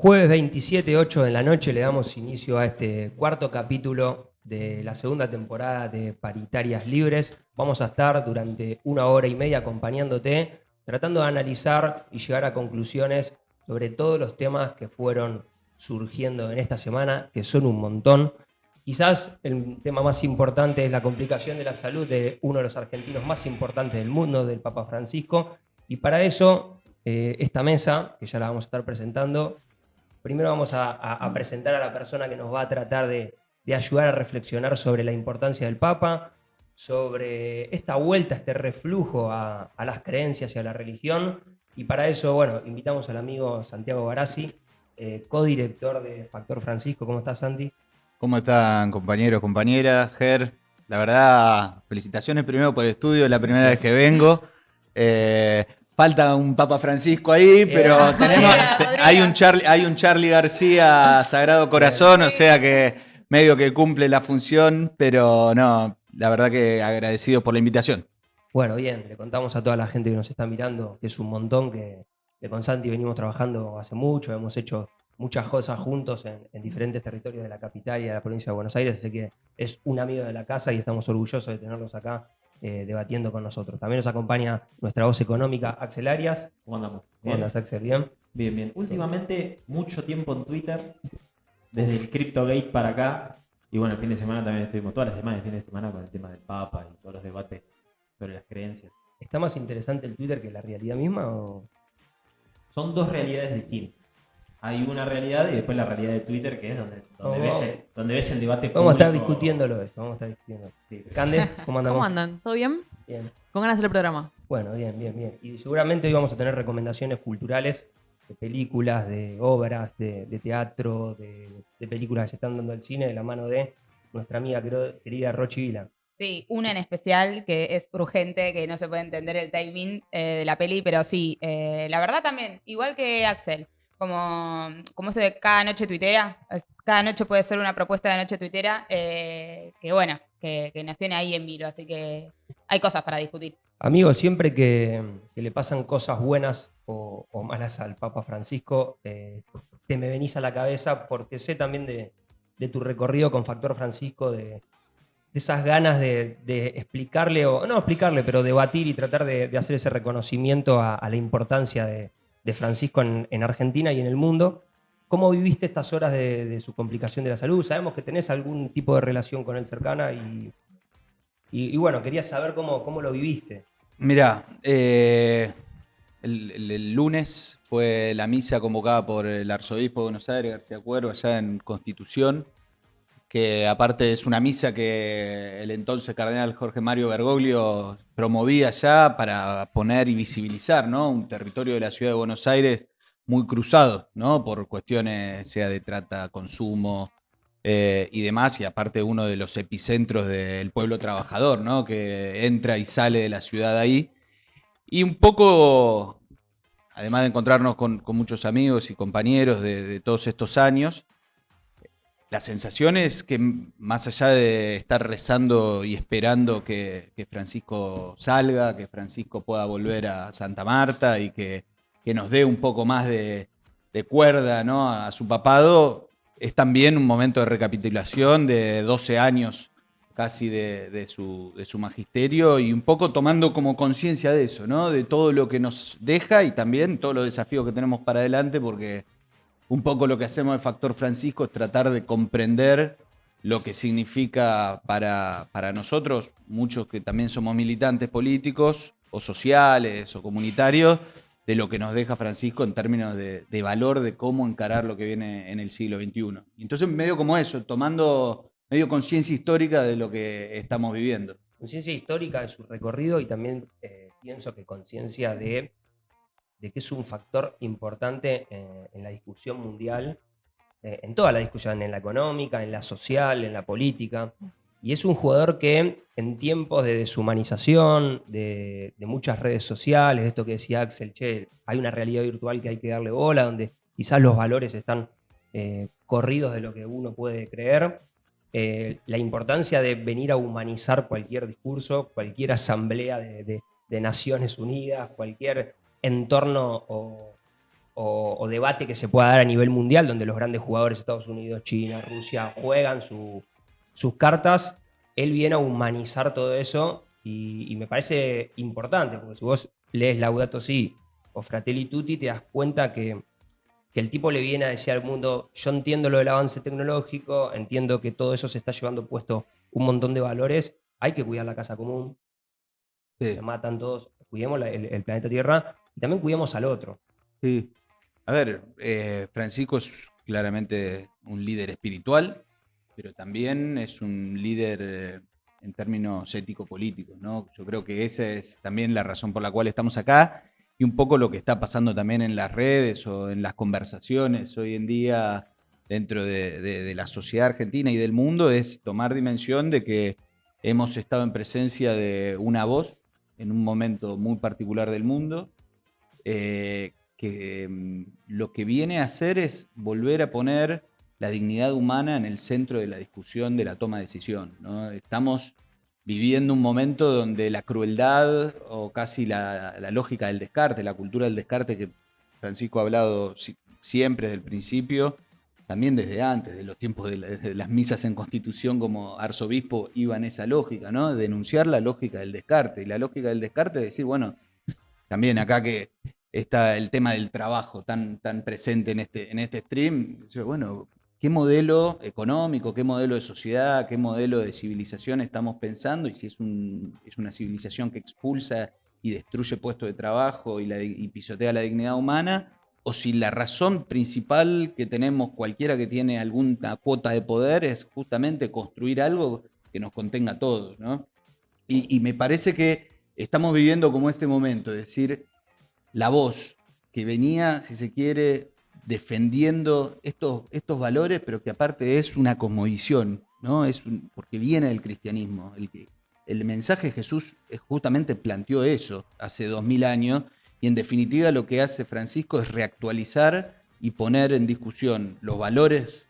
Jueves 27, 8 de la noche, le damos inicio a este cuarto capítulo de la segunda temporada de Paritarias Libres. Vamos a estar durante 1 hora y media acompañándote, tratando de analizar y llegar a conclusiones sobre todos los temas que fueron surgiendo en esta semana, que son un montón. Quizás el tema más importante es la complicación de la salud de uno de los argentinos más importantes del mundo, del Papa Francisco. Y para eso, esta mesa, que ya la vamos a estar presentando, primero vamos a presentar a la persona que nos va a tratar de ayudar a reflexionar sobre la importancia del Papa, sobre esta vuelta, este reflujo a las creencias y a la religión. Y para eso, bueno, invitamos al amigo Santiago Barassi, codirector de Factor Francisco. ¿Cómo estás, Santi? ¿Cómo están, compañeros, compañeras? Ger, la verdad, felicitaciones primero por el estudio, es la primera vez que vengo. Falta un Papa Francisco ahí, pero hay un Charlie García Sagrado Corazón, o sea que medio que cumple la función, pero no, la verdad que agradecidos por la invitación. Bueno, bien, le contamos a toda la gente que nos está mirando que es un montón, que con Santi venimos trabajando hace mucho, hemos hecho muchas cosas juntos en diferentes territorios de la capital y de la provincia de Buenos Aires, así que es un amigo de la casa y estamos orgullosos de tenerlos acá debatiendo con nosotros. También nos acompaña nuestra voz económica, Axel Arias. ¿Cómo andamos? ¿Cómo andas, Axel? ¿Bien? Bien, bien. Últimamente, mucho tiempo en Twitter, desde el CryptoGate para acá. Y bueno, el fin de semana también estuvimos, toda la semana, el fin de semana, con el tema del Papa y todos los debates sobre las creencias. ¿Está más interesante el Twitter que la realidad misma o...? Son dos realidades distintas. Hay una realidad y después la realidad de Twitter, que es donde ves el debate público. Vamos a estar discutiéndolo eso, vamos a estar discutiendo. Sí. Cande, ¿cómo andamos? ¿Cómo andan? ¿Todo bien? Bien. Con ganas de hacer el programa. Bueno, bien, bien, bien. Y seguramente hoy vamos a tener recomendaciones culturales de películas, de obras, de teatro, de películas que se están dando al cine de la mano de nuestra amiga querida Rochi Vila. Sí, una en especial que es urgente, que no se puede entender el timing de la peli, pero sí, la verdad también, igual que Axel, como se ve, cada noche tuitera, cada noche puede ser una propuesta de noche tuitera, que bueno, que nos tiene ahí en vilo, así que hay cosas para discutir. Amigo, siempre que le pasan cosas buenas o malas al Papa Francisco, te me venís a la cabeza porque sé también de tu recorrido con Factor Francisco, de esas ganas de explicarle, o no explicarle, pero debatir y tratar de hacer ese reconocimiento a la importancia de Francisco en Argentina y en el mundo. ¿Cómo viviste estas horas de su complicación de la salud? Sabemos que tenés algún tipo de relación con él cercana y bueno, quería saber cómo lo viviste. Mirá, el lunes fue la misa convocada por el arzobispo de Buenos Aires, García Cuervo, allá en Constitución, que aparte es una misa que el entonces cardenal Jorge Mario Bergoglio promovía ya para poner y visibilizar, ¿no?, un territorio de la ciudad de Buenos Aires muy cruzado, ¿no?, por cuestiones sea de trata, consumo y demás, y aparte uno de los epicentros del pueblo trabajador, ¿no?, que entra y sale de la ciudad ahí. Y un poco, además de encontrarnos con muchos amigos y compañeros de todos estos años, la sensación es que más allá de estar rezando y esperando que Francisco salga, que Francisco pueda volver a Santa Marta y que nos dé un poco más de cuerda, ¿no?, a su papado, es también un momento de recapitulación de 12 años casi de su magisterio y un poco tomando como conciencia de eso, ¿no?, de todo lo que nos deja y también todos los desafíos que tenemos para adelante, porque un poco lo que hacemos de Factor Francisco es tratar de comprender lo que significa para nosotros, muchos que también somos militantes políticos o sociales o comunitarios, de lo que nos deja Francisco en términos de valor de cómo encarar lo que viene en el siglo XXI. Entonces, medio como eso, tomando medio conciencia histórica de lo que estamos viviendo. Conciencia histórica de su recorrido y también pienso que conciencia de que es un factor importante en la discusión mundial, en toda la discusión, en la económica, en la social, en la política. Y es un jugador que en tiempos de deshumanización, de muchas redes sociales, de esto que decía Axel, che, hay una realidad virtual que hay que darle bola, donde quizás los valores están corridos de lo que uno puede creer. La importancia de venir a humanizar cualquier discurso, cualquier asamblea de Naciones Unidas, cualquier entorno o o debate que se pueda dar a nivel mundial, donde los grandes jugadores, Estados Unidos, China, Rusia, juegan sus cartas, él viene a humanizar todo eso y me parece importante, porque si vos lees Laudato Si o Fratelli Tutti, te das cuenta que el tipo le viene a decir al mundo, yo entiendo lo del avance tecnológico, entiendo que todo eso se está llevando puesto un montón de valores, hay que cuidar la casa común, Sí, se matan todos, cuidemos el planeta Tierra y también cuidemos al otro. sí. A ver, Francisco es claramente un líder espiritual, pero también es un líder en términos ético-políticos, ¿no? Yo creo que esa es también la razón por la cual estamos acá y un poco lo que está pasando también en las redes o en las conversaciones hoy en día dentro de la sociedad argentina y del mundo es tomar dimensión de que hemos estado en presencia de una voz en un momento muy particular del mundo, que lo que viene a hacer es volver a poner la dignidad humana en el centro de la discusión de la toma de decisión, ¿no? Estamos viviendo un momento donde la crueldad o casi la lógica del descarte, la cultura del descarte que Francisco ha hablado siempre desde el principio, también desde antes, de los tiempos de las misas en Constitución como arzobispo iba en esa lógica, ¿no? Denunciar la lógica del descarte. Y la lógica del descarte es decir, bueno, también acá que está el tema del trabajo tan presente en este stream, bueno, ¿qué modelo económico, qué modelo de sociedad, qué modelo de civilización estamos pensando? Y si es una civilización que expulsa y destruye puestos de trabajo y pisotea la dignidad humana, o si la razón principal que tenemos cualquiera que tiene alguna cuota de poder es justamente construir algo que nos contenga a todos, ¿no? Y me parece que estamos viviendo como este momento, es decir, la voz que venía, si se quiere, defendiendo estos valores, pero que aparte es una cosmovisión, ¿no? Porque viene del cristianismo. El mensaje de Jesús justamente planteó eso hace 2000 años, y en definitiva lo que hace Francisco es reactualizar y poner en discusión los valores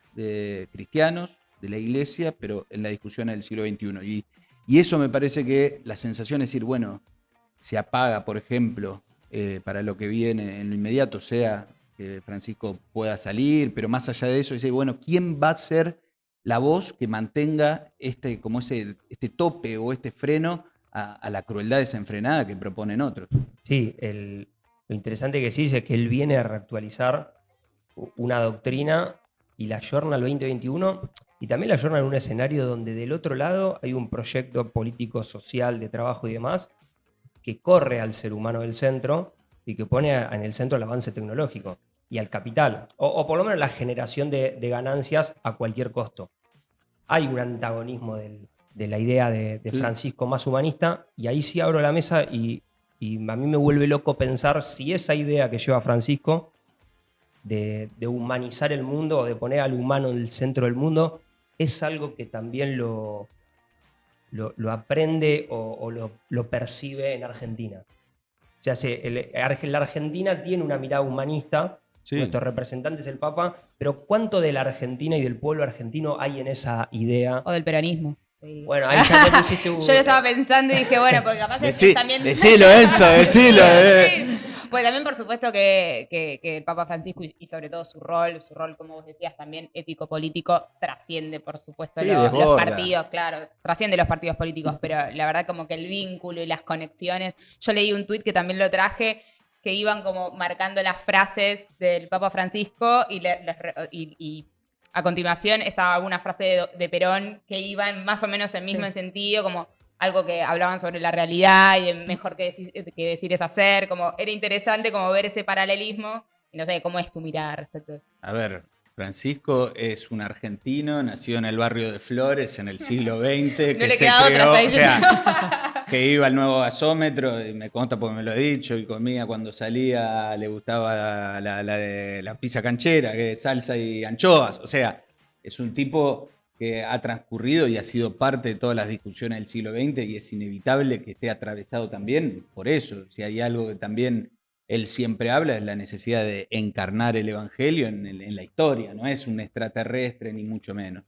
cristianos de la iglesia, pero en la discusión del siglo XXI. Y eso me parece que la sensación es decir, bueno, se apaga, por ejemplo, para lo que viene en lo inmediato, sea que Francisco pueda salir, pero más allá de eso, dice, bueno, ¿quién va a ser la voz que mantenga este tope o este freno a la crueldad desenfrenada que proponen otros? Sí, lo interesante que sí es que él viene a reactualizar una doctrina y la ayorna al 2021 y también la ayorna en un escenario donde del otro lado hay un proyecto político, social, de trabajo y demás que corre al ser humano del centro y que pone en el centro el avance tecnológico y al capital, o por lo menos la generación de ganancias a cualquier costo. Hay un antagonismo de la idea de Francisco más humanista, y ahí sí abro la mesa y a mí me vuelve loco pensar si esa idea que lleva Francisco de humanizar el mundo o de poner al humano en el centro del mundo es algo que también lo aprende o lo percibe en Argentina. O sea, la Argentina tiene una mirada humanista, Sí. nuestro representante es el Papa, pero ¿cuánto de la Argentina y del pueblo argentino hay en esa idea? O del peronismo. Sí. Bueno, ahí ya te pusiste Yo lo estaba pensando y dije, bueno, porque capaz es Decí- también... decilo, Enzo, decilo. Sí. Pues también, por supuesto, que el Papa Francisco y sobre todo su rol, como vos decías, también ético-político, trasciende, por supuesto, Sí, los desborda. partidos, claro, trasciende los partidos políticos, pero la verdad como que el vínculo y las conexiones. Yo leí un tuit que también lo traje, que iban como marcando las frases del Papa Francisco y a continuación estaba una frase de Perón que iban más o menos en mismo sentido, como algo que hablaban sobre la realidad y mejor que decir es hacer, como era interesante como ver ese paralelismo y no sé, ¿cómo es tu mirada respecto a eso? A ver, Francisco es un argentino, nació en el barrio de Flores en el siglo XX, No que le se queda otra, creó, está o sea, diciendo. que iba al nuevo gasómetro, y me consta porque me lo he dicho, y comía cuando salía, le gustaba la pizza canchera, que es salsa y anchoas. O sea, es un tipo que ha transcurrido y ha sido parte de todas las discusiones del siglo XX y es inevitable que esté atravesado también por eso. Si hay algo que también él siempre habla es la necesidad de encarnar el evangelio en la historia, no es un extraterrestre ni mucho menos.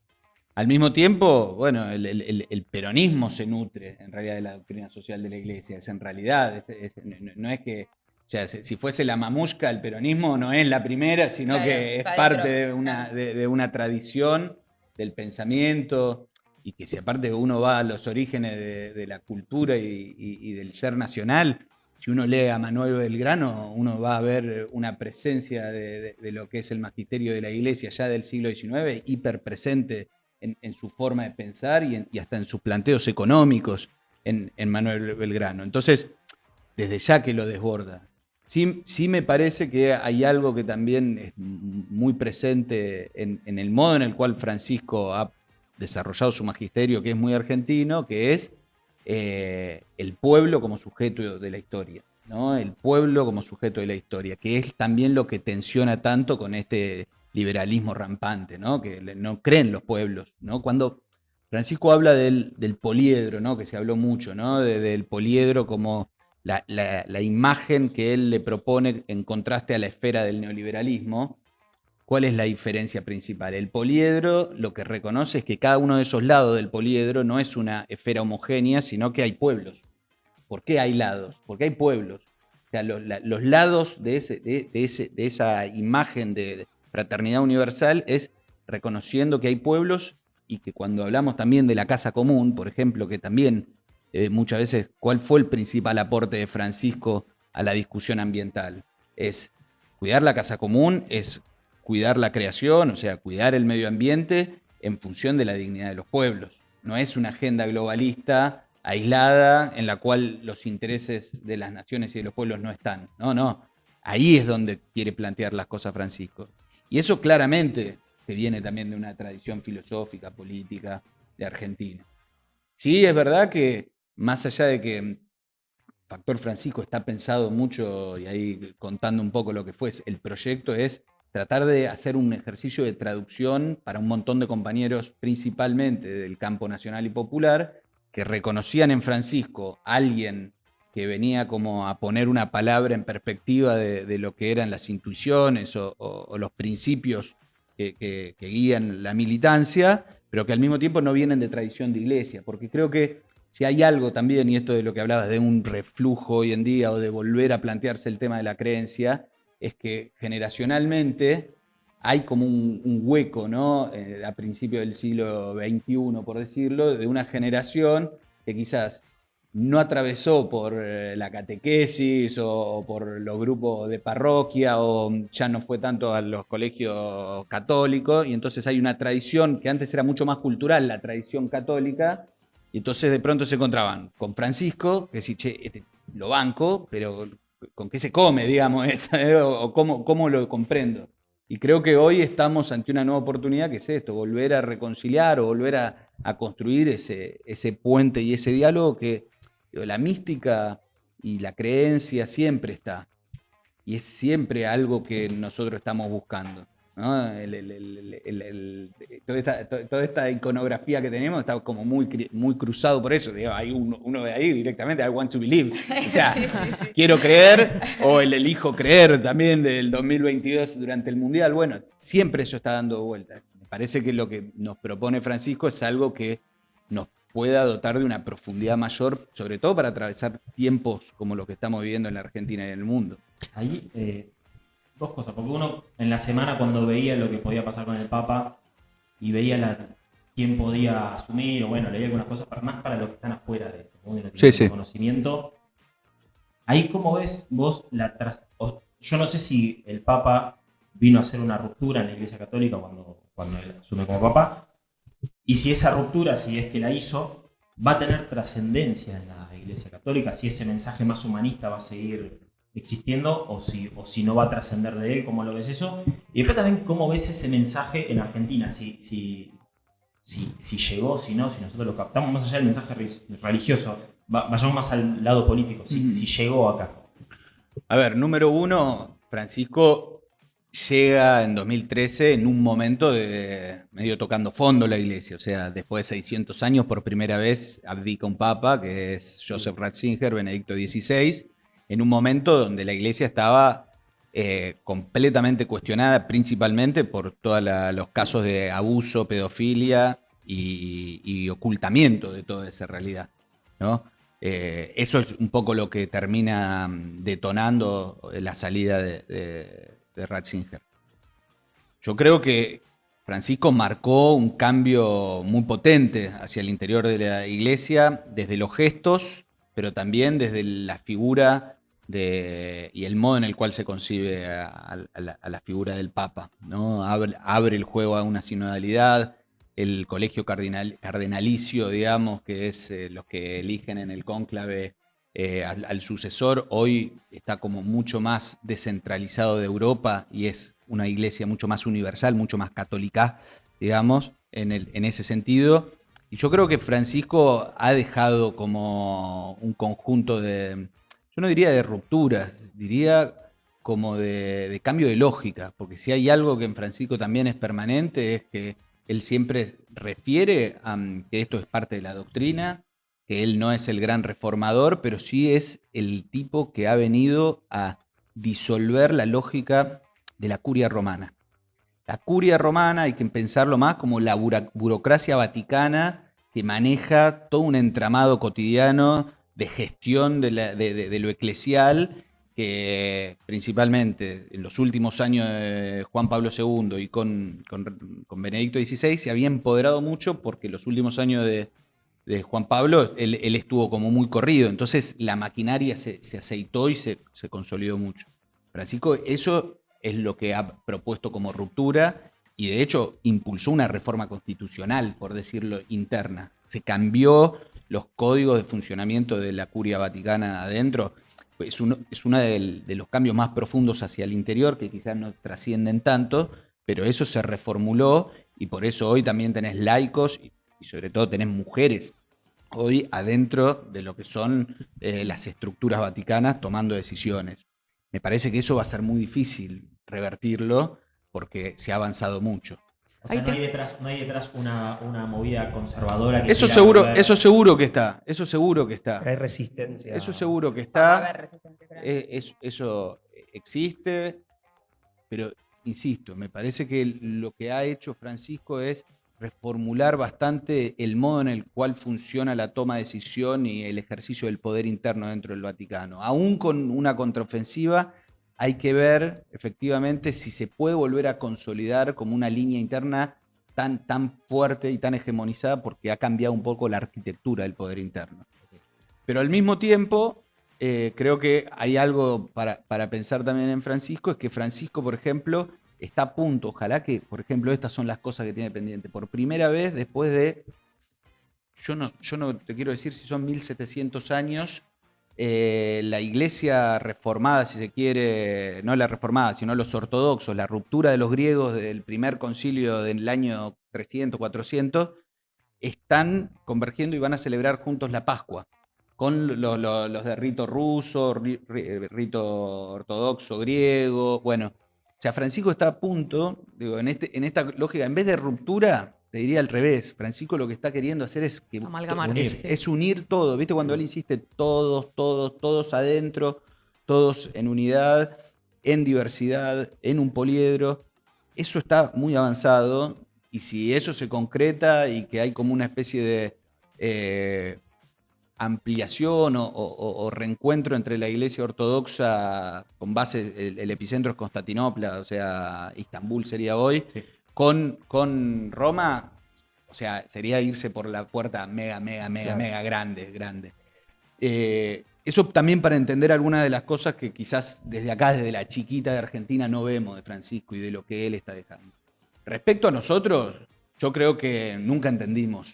Al mismo tiempo, bueno, el peronismo se nutre en realidad de la doctrina social de la iglesia, es en realidad, no es que sea, si fuese la mamushka, el peronismo no es la primera, sino Claro, que es está parte dentro, de una tradición del pensamiento, y que si aparte uno va a los orígenes de la cultura y del ser nacional, si uno lee a Manuel Belgrano, uno va a ver una presencia de lo que es el magisterio de la Iglesia ya del siglo XIX, hiperpresente en su forma de pensar y hasta en sus planteos económicos en Manuel Belgrano. Entonces, desde ya que lo desborda. Sí me parece que hay algo que también es muy presente en el modo en el cual Francisco ha desarrollado su magisterio, que es muy argentino, que es el pueblo como sujeto de la historia, ¿no? El pueblo como sujeto de la historia, que es también lo que tensiona tanto con este liberalismo rampante, ¿no? Que no creen los pueblos, ¿no? Cuando Francisco habla del poliedro, ¿no? Que se habló mucho, ¿no? Del poliedro como la imagen que él le propone en contraste a la esfera del neoliberalismo. ¿Cuál es la diferencia principal? El poliedro lo que reconoce es que cada uno de esos lados del poliedro no es una esfera homogénea, sino que hay pueblos. ¿Por qué hay lados? Porque hay pueblos. O sea, los lados de esa imagen de fraternidad universal es reconociendo que hay pueblos, y que cuando hablamos también de la casa común, por ejemplo, que también muchas veces, ¿cuál fue el principal aporte de Francisco a la discusión ambiental? Es cuidar la casa común, es cuidar la creación, o sea, cuidar el medio ambiente en función de la dignidad de los pueblos. No es una agenda globalista aislada en la cual los intereses de las naciones y de los pueblos no están. No, no. Ahí es donde quiere plantear las cosas Francisco. Y eso claramente que viene también de una tradición filosófica, política de Argentina. Sí, es verdad que más allá de que Factor Francisco está pensado mucho, y ahí contando un poco lo que fue el proyecto, es tratar de hacer un ejercicio de traducción para un montón de compañeros, principalmente del campo nacional y popular, que reconocían en Francisco a alguien que venía como a poner una palabra en perspectiva de lo que eran las intuiciones o los principios que guían la militancia, pero que al mismo tiempo no vienen de tradición de iglesia, porque creo que si hay algo también, y esto de lo que hablabas de un reflujo hoy en día o de volver a plantearse el tema de la creencia, es que generacionalmente hay como un hueco, ¿no? A principios del siglo XXI, por decirlo, de una generación que quizás no atravesó por la catequesis o por los grupos de parroquia, o ya no fue tanto a los colegios católicos, y entonces hay una tradición que antes era mucho más cultural, la tradición católica, y entonces de pronto se encontraban con Francisco, que sí, che, lo banco, pero ¿con qué se come, digamos, o cómo lo comprendo? Y creo que hoy estamos ante una nueva oportunidad, que es esto, volver a reconciliar o volver a construir ese puente y ese diálogo que la mística y la creencia siempre está. Y es siempre algo que nosotros estamos buscando, ¿no? Toda esta iconografía que tenemos está como muy cruzado por eso. Digo, hay uno de ahí directamente, I want to believe. O sea, Sí, sí, sí. quiero creer, o el elijo creer también del 2022 durante el Mundial. Bueno, siempre eso está dando vueltas. Me parece que lo que nos propone Francisco es algo que nos pueda dotar de una profundidad mayor, sobre todo para atravesar tiempos como los que estamos viviendo en la Argentina y en el mundo. Ahí, dos cosas, porque uno en la semana cuando veía lo que podía pasar con el Papa y veía quién podía asumir, o bueno, leía algunas cosas más para los que están afuera de ese mundo, no tienen conocimiento. Ahí como ves vos yo no sé si el Papa vino a hacer una ruptura en la Iglesia Católica cuando él asume como Papa, y si esa ruptura, si es que la hizo, va a tener trascendencia en la Iglesia Católica, si ese mensaje más humanista va a seguir existiendo o si no va a trascender de él, ¿cómo lo ves eso? Y después también, ¿cómo ves ese mensaje en Argentina? Si llegó, si nosotros lo captamos, más allá del mensaje religioso, vayamos más al lado político, si llegó acá. A ver, número uno, Francisco llega en 2013 en un momento de medio tocando fondo la iglesia, o sea, después de 600 años por primera vez abdica un papa, que es Joseph Ratzinger, Benedicto XVI, en un momento donde la iglesia estaba completamente cuestionada, principalmente por todos los casos de abuso, pedofilia y ocultamiento de toda esa realidad, ¿no? Eso es un poco lo que termina detonando la salida de Ratzinger. Yo creo que Francisco marcó un cambio muy potente hacia el interior de la iglesia, desde los gestos, pero también desde la figura y el modo en el cual se concibe a la figura del Papa, ¿no? Abre el juego a una sinodalidad, el colegio cardenalicio, digamos, que es los que eligen en el cónclave al sucesor, hoy está como mucho más descentralizado de Europa y es una iglesia mucho más universal, mucho más católica, digamos, en ese sentido. Y yo creo que Francisco ha dejado como un conjunto yo no diría de rupturas, diría como de cambio de lógica, porque si hay algo que en Francisco también es permanente, es que él siempre refiere a que esto es parte de la doctrina, que él no es el gran reformador, pero sí es el tipo que ha venido a disolver la lógica de la curia romana. La curia romana hay que pensarlo más como la burocracia vaticana que maneja todo un entramado cotidiano de gestión de lo eclesial, que principalmente en los últimos años de Juan Pablo II y con Benedicto XVI se había empoderado mucho, porque los últimos años de Juan Pablo él estuvo como muy corrido, entonces la maquinaria se aceitó y se consolidó mucho. Francisco, eso es lo que ha propuesto como ruptura y de hecho impulsó una reforma constitucional, por decirlo, interna. Se cambió los códigos de funcionamiento de la curia vaticana adentro. Es uno de los cambios más profundos hacia el interior, que quizás no trascienden tanto, pero eso se reformuló y por eso hoy también tenés laicos y sobre todo tenés mujeres hoy adentro de lo que son las estructuras vaticanas tomando decisiones. Me parece que eso va a ser muy difícil revertirlo porque se ha avanzado mucho. O sea, Ahí no hay detrás una movida conservadora que Eso quiera seguro, volver. eso seguro que está, eso seguro que está. Hay resistencia. Eso seguro que Vamos a está. ver resistencia, claro. Eso existe, pero insisto, me parece que lo que ha hecho Francisco es reformular bastante el modo en el cual funciona la toma de decisión y el ejercicio del poder interno dentro del Vaticano. Aún con una contraofensiva, hay que ver efectivamente si se puede volver a consolidar como una línea interna tan fuerte y tan hegemonizada, porque ha cambiado un poco la arquitectura del poder interno. Pero al mismo tiempo, creo que hay algo para pensar también en Francisco, es que Francisco, por ejemplo, está a punto, ojalá que, por ejemplo, estas son las cosas que tiene pendiente. Por primera vez, después de, yo no te quiero decir si son 1700 años, la iglesia reformada, si se quiere, no la reformada, sino los ortodoxos, la ruptura de los griegos del primer concilio del año 300, 400, están convergiendo y van a celebrar juntos la Pascua, con los de rito ruso, rito ortodoxo griego, bueno. O sea, Francisco está a punto, digo, en esta lógica, en vez de ruptura, te diría al revés. Francisco lo que está queriendo hacer es que Amalgamar, es, sí. es unir todo. ¿Viste? Cuando él insiste, todos adentro, todos en unidad, en diversidad, en un poliedro. Eso está muy avanzado. Y si eso se concreta y que hay como una especie de ampliación o reencuentro entre la iglesia ortodoxa con base, el epicentro es Constantinopla, o sea, Istambul sería hoy, Sí. con Roma, o sea, sería irse por la puerta mega Claro. grande. Eso también para entender algunas de las cosas que quizás desde acá, desde la chiquita de Argentina, no vemos de Francisco y de lo que él está dejando. Respecto a nosotros, yo creo que nunca entendimos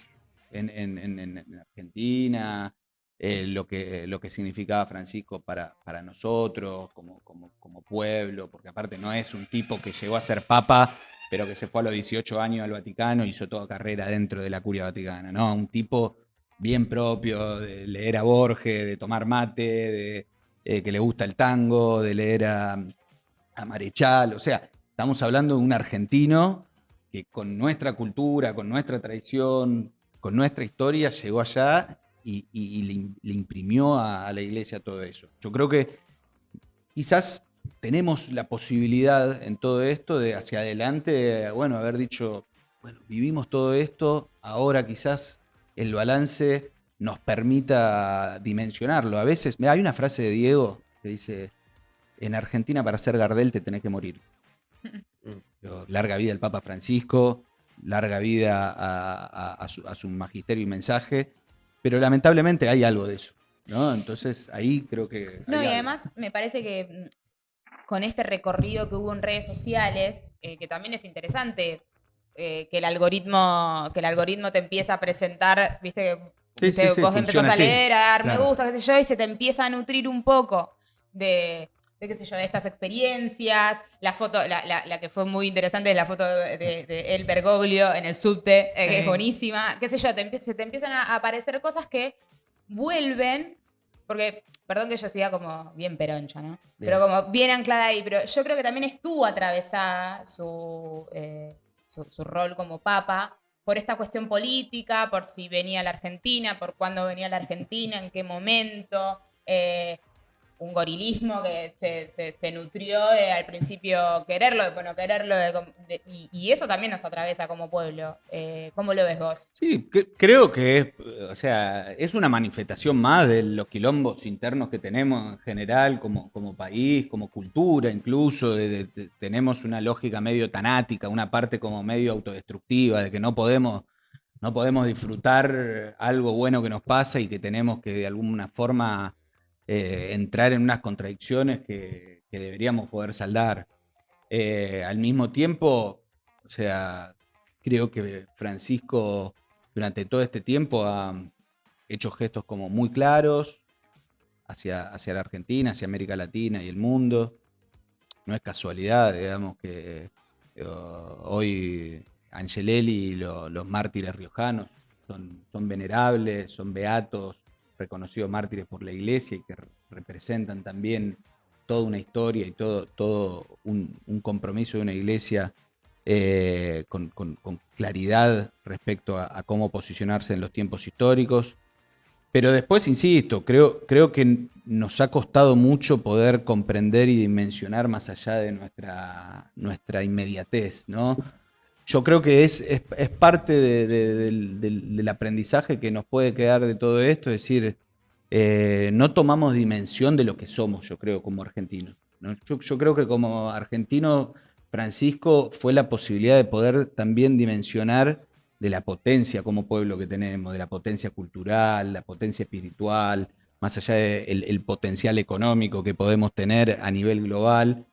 en Argentina lo que significaba Francisco para nosotros como pueblo, porque aparte no es un tipo que llegó a ser papa, pero que se fue a los 18 años al Vaticano y hizo toda carrera dentro de la curia vaticana, ¿no? Un tipo bien propio de leer a Borges, de tomar mate, que le gusta el tango, de leer a Marechal, o sea, estamos hablando de un argentino que con nuestra cultura, con nuestra tradición, con nuestra historia, llegó allá y le imprimió a la iglesia todo eso. Yo creo que quizás tenemos la posibilidad en todo esto de hacia adelante, bueno, haber dicho, bueno, vivimos todo esto, ahora quizás el balance nos permita dimensionarlo. A veces, mirá, hay una frase de Diego que dice, en Argentina para ser Gardel te tenés que morir. Larga vida al Papa Francisco, larga vida a su magisterio y mensaje, pero lamentablemente hay algo de eso, ¿no? Entonces ahí creo que... No, hay y algo. además me parece que con este recorrido que hubo en redes sociales, que también es interesante, que el algoritmo te empieza a presentar, viste, Sí, sí, sí, vos funciona empezás a así. leer, a dar Claro. me gusta, qué sé yo, y se te empieza a nutrir un poco de qué sé yo, de estas experiencias. La foto, la que fue muy interesante es la foto de El Bergoglio en el subte, que es Sí. buenísima. Qué sé yo, se te empiezan a aparecer cosas que vuelven, porque, perdón que yo siga como bien peroncha, ¿no? Bien. Pero como bien anclada ahí, pero yo creo que también estuvo atravesada su rol como papa por esta cuestión política, por si venía a la Argentina, por cuándo venía a la Argentina, en qué momento. Un gorilismo que se nutrió de al principio quererlo, después no quererlo, y eso también nos atraviesa como pueblo. ¿Cómo lo ves vos? Sí, creo que es, o sea, es una manifestación más de los quilombos internos que tenemos en general como país, como cultura incluso, tenemos una lógica medio tanática, una parte como medio autodestructiva, de que no podemos disfrutar algo bueno que nos pasa y que tenemos que de alguna forma entrar en unas contradicciones que deberíamos poder saldar. Al mismo tiempo, o sea, creo que Francisco durante todo este tiempo ha hecho gestos como muy claros hacia la Argentina, hacia América Latina y el mundo. No es casualidad, digamos, que hoy Angelelli y los mártires riojanos son venerables, son beatos, reconocidos mártires por la Iglesia y que representan también toda una historia y todo un compromiso de una Iglesia con claridad respecto a cómo posicionarse en los tiempos históricos. Pero después, insisto, creo que nos ha costado mucho poder comprender y dimensionar más allá de nuestra inmediatez, ¿no? Yo creo que es parte del aprendizaje que nos puede quedar de todo esto, es decir, no tomamos dimensión de lo que somos, yo creo, como argentinos, ¿no? Yo creo que como argentino, Francisco fue la posibilidad de poder también dimensionar de la potencia como pueblo que tenemos, de la potencia cultural, la potencia espiritual, más allá del potencial económico que podemos tener a nivel global.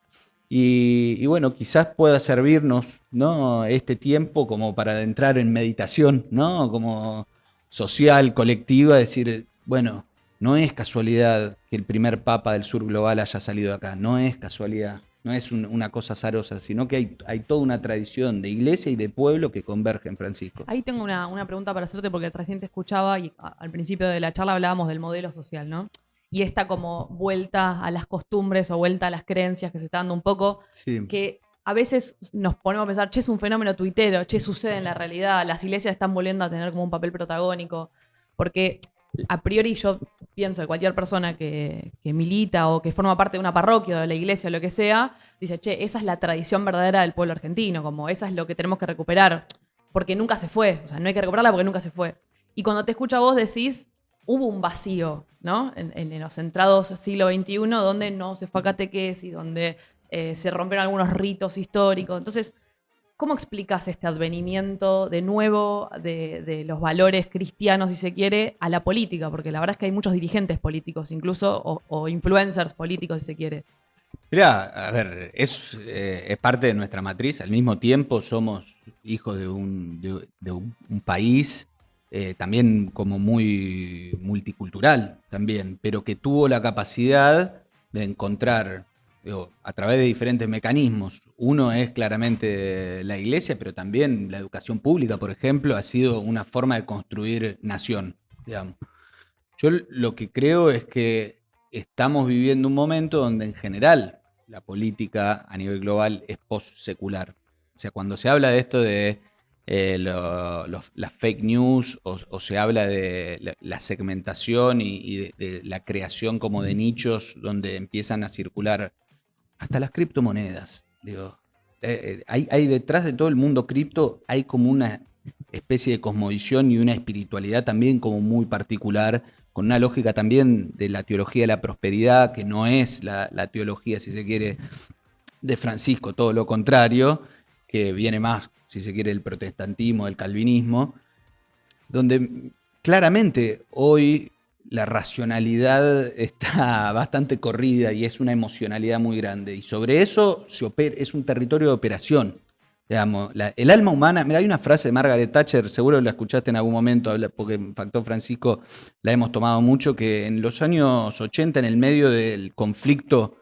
Y bueno, quizás pueda servirnos, ¿no?, este tiempo como para entrar en meditación, ¿no?, como social, colectiva, decir, bueno, no es casualidad que el primer papa del sur global haya salido de acá, no es casualidad, no es una cosa azarosa, sino que hay toda una tradición de iglesia y de pueblo que converge en Francisco. Ahí tengo una pregunta para hacerte porque recién te escuchaba y al principio de la charla hablábamos del modelo social, ¿no? Y esta como vuelta a las costumbres o vuelta a las creencias que se está dando un poco, Sí. que a veces nos ponemos a pensar, che, es un fenómeno tuitero, che, sucede en la realidad, las iglesias están volviendo a tener como un papel protagónico, porque a priori yo pienso que cualquier persona que milita o que forma parte de una parroquia o de la iglesia o lo que sea, dice, che, esa es la tradición verdadera del pueblo argentino, como esa es lo que tenemos que recuperar, porque nunca se fue, o sea, no hay que recuperarla porque nunca se fue. Y cuando te escucho a vos decís, hubo un vacío, ¿no? En los centrados siglo XXI, donde no se fue a catequesis, donde se rompieron algunos ritos históricos. Entonces, ¿cómo explicas este advenimiento de nuevo de los valores cristianos, si se quiere, a la política? Porque la verdad es que hay muchos dirigentes políticos, incluso, o influencers políticos, si se quiere. Mirá, a ver, es parte de nuestra matriz. Al mismo tiempo somos hijos de un país también como muy multicultural también, pero que tuvo la capacidad de encontrar, digo, a través de diferentes mecanismos. Uno es claramente la iglesia, pero también la educación pública, por ejemplo, ha sido una forma de construir nación, digamos. Yo lo que creo es que estamos viviendo un momento donde en general la política a nivel global es post-secular. O sea, cuando se habla de esto de las fake news o se habla de la segmentación y de la creación como de nichos donde empiezan a circular hasta las criptomonedas, digo, hay detrás de todo el mundo cripto, hay como una especie de cosmovisión y una espiritualidad también como muy particular, con una lógica también de la teología de la prosperidad, que no es la teología, si se quiere, de Francisco, todo lo contrario, que viene más, si se quiere, del protestantismo, del calvinismo, donde claramente hoy la racionalidad está bastante corrida y es una emocionalidad muy grande. Y sobre eso es un territorio de operación. Digamos, el alma humana, mira, hay una frase de Margaret Thatcher, seguro la escuchaste en algún momento, porque en Factor Francisco la hemos tomado mucho, que en los años 80, en el medio del conflicto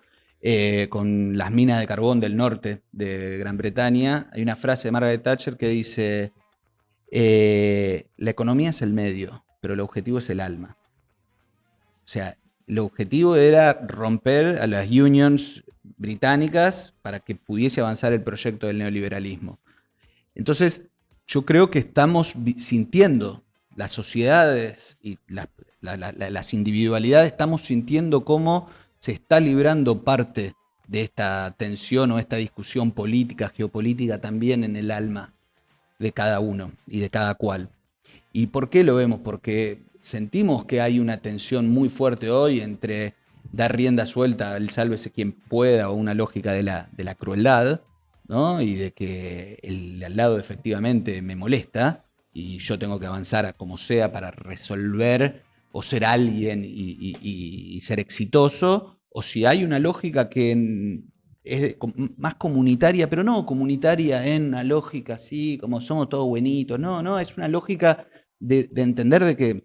con las minas de carbón del norte de Gran Bretaña, hay una frase de Margaret Thatcher que dice, la economía es el medio, pero el objetivo es el alma. O sea, el objetivo era romper a las unions británicas para que pudiese avanzar el proyecto del neoliberalismo. Entonces, yo creo que estamos sintiendo, las sociedades y las individualidades, estamos sintiendo cómo se está librando parte de esta tensión o esta discusión política, geopolítica también en el alma de cada uno y de cada cual. ¿Y por qué lo vemos? Porque sentimos que hay una tensión muy fuerte hoy entre dar rienda suelta al sálvese quien pueda o una lógica de la crueldad, ¿no? Y de que el de al lado efectivamente me molesta y yo tengo que avanzar a como sea para resolver o ser alguien y ser exitoso, o si hay una lógica que es más comunitaria, pero no comunitaria en una lógica así, como somos todos buenitos, no, es una lógica de entender de que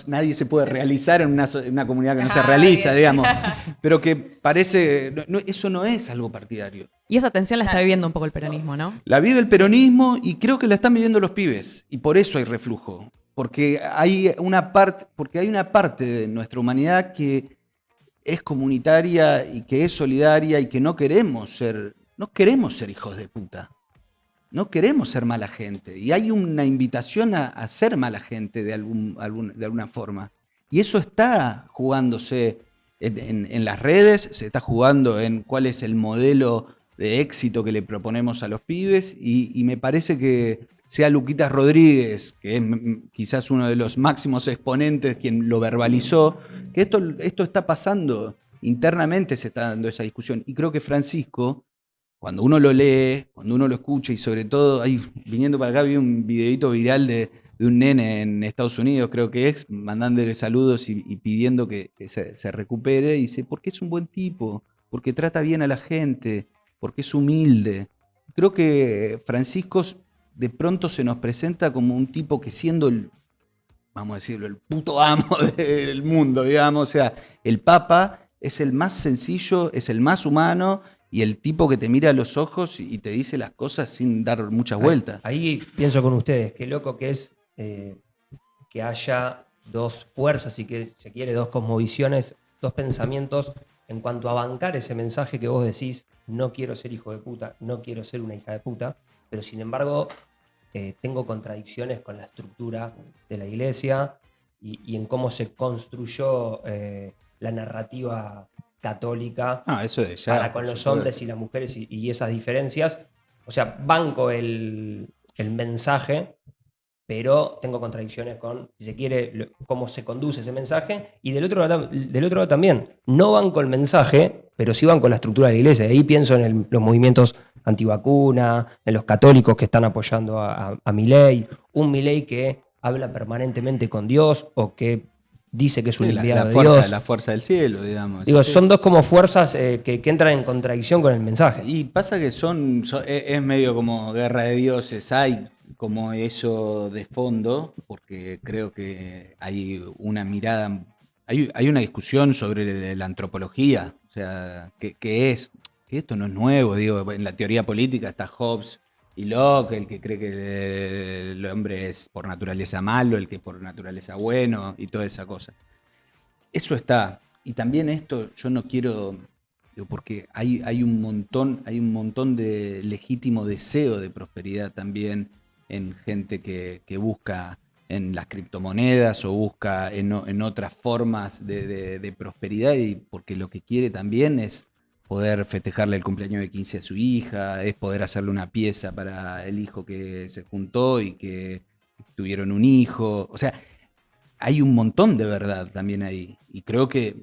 nadie se puede realizar en una comunidad que no se realiza, digamos, pero que parece, eso no es algo partidario. Y esa tensión la está viviendo un poco el peronismo, ¿no? La vive el peronismo y creo que la están viviendo los pibes, y por eso hay reflujo, porque hay una parte de nuestra humanidad que es comunitaria y que es solidaria y que no queremos ser hijos de puta. No queremos ser mala gente. Y hay una invitación a ser mala gente de alguna forma. Y eso está jugándose en las redes, se está jugando en cuál es el modelo de éxito que le proponemos a los pibes. Y me parece que sea Luquitas Rodríguez, que es quizás uno de los máximos exponentes, quien lo verbalizó, que esto está pasando internamente, se está dando esa discusión. Y creo que Francisco, cuando uno lo lee, cuando uno lo escucha y sobre todo, viniendo para acá vi un videito viral de un nene en Estados Unidos, creo que es, mandándole saludos y pidiendo que se recupere, y dice, porque es un buen tipo, porque trata bien a la gente, porque es humilde. Creo que Francisco de pronto se nos presenta como un tipo que siendo vamos a decirlo, el puto amo del mundo, digamos, o sea, el Papa es el más sencillo, es el más humano, y el tipo que te mira a los ojos y te dice las cosas sin dar muchas vueltas. Ahí pienso con ustedes, qué loco que es que haya dos fuerzas, si se quiere, dos cosmovisiones, dos pensamientos en cuanto a bancar ese mensaje que vos decís, no quiero ser hijo de puta, no quiero ser una hija de puta, pero sin embargo tengo contradicciones con la estructura de la iglesia y en cómo se construyó la narrativa católica eso de ya, para con los hombres y las mujeres y esas diferencias. O sea, banco el mensaje, pero tengo contradicciones con, si se quiere, cómo se conduce ese mensaje. Y del otro lado también, no banco el mensaje, pero sí banco la estructura de la iglesia. Ahí pienso en los movimientos antivacuna, en los católicos que están apoyando a Milei, un Milei que habla permanentemente con Dios o que dice que es un enviado de Dios. La fuerza del cielo, digamos. Digo, son dos como fuerzas que entran en contradicción con el mensaje. Y pasa que es medio como guerra de dioses, hay como eso de fondo, porque creo que hay una mirada, hay una discusión sobre la antropología, o sea, que esto no es nuevo, digo, en la teoría política está Hobbes y Locke, el que cree que el hombre es por naturaleza malo, el que por naturaleza bueno y toda esa cosa. Eso está. Y también esto, yo no quiero, digo, porque hay un montón de legítimo deseo de prosperidad también en gente que busca en las criptomonedas o busca en otras formas de prosperidad, y porque lo que quiere también es poder festejarle el cumpleaños de 15 a su hija, es poder hacerle una pieza para el hijo que se juntó y que tuvieron un hijo. O sea, hay un montón de verdad también ahí. Y creo que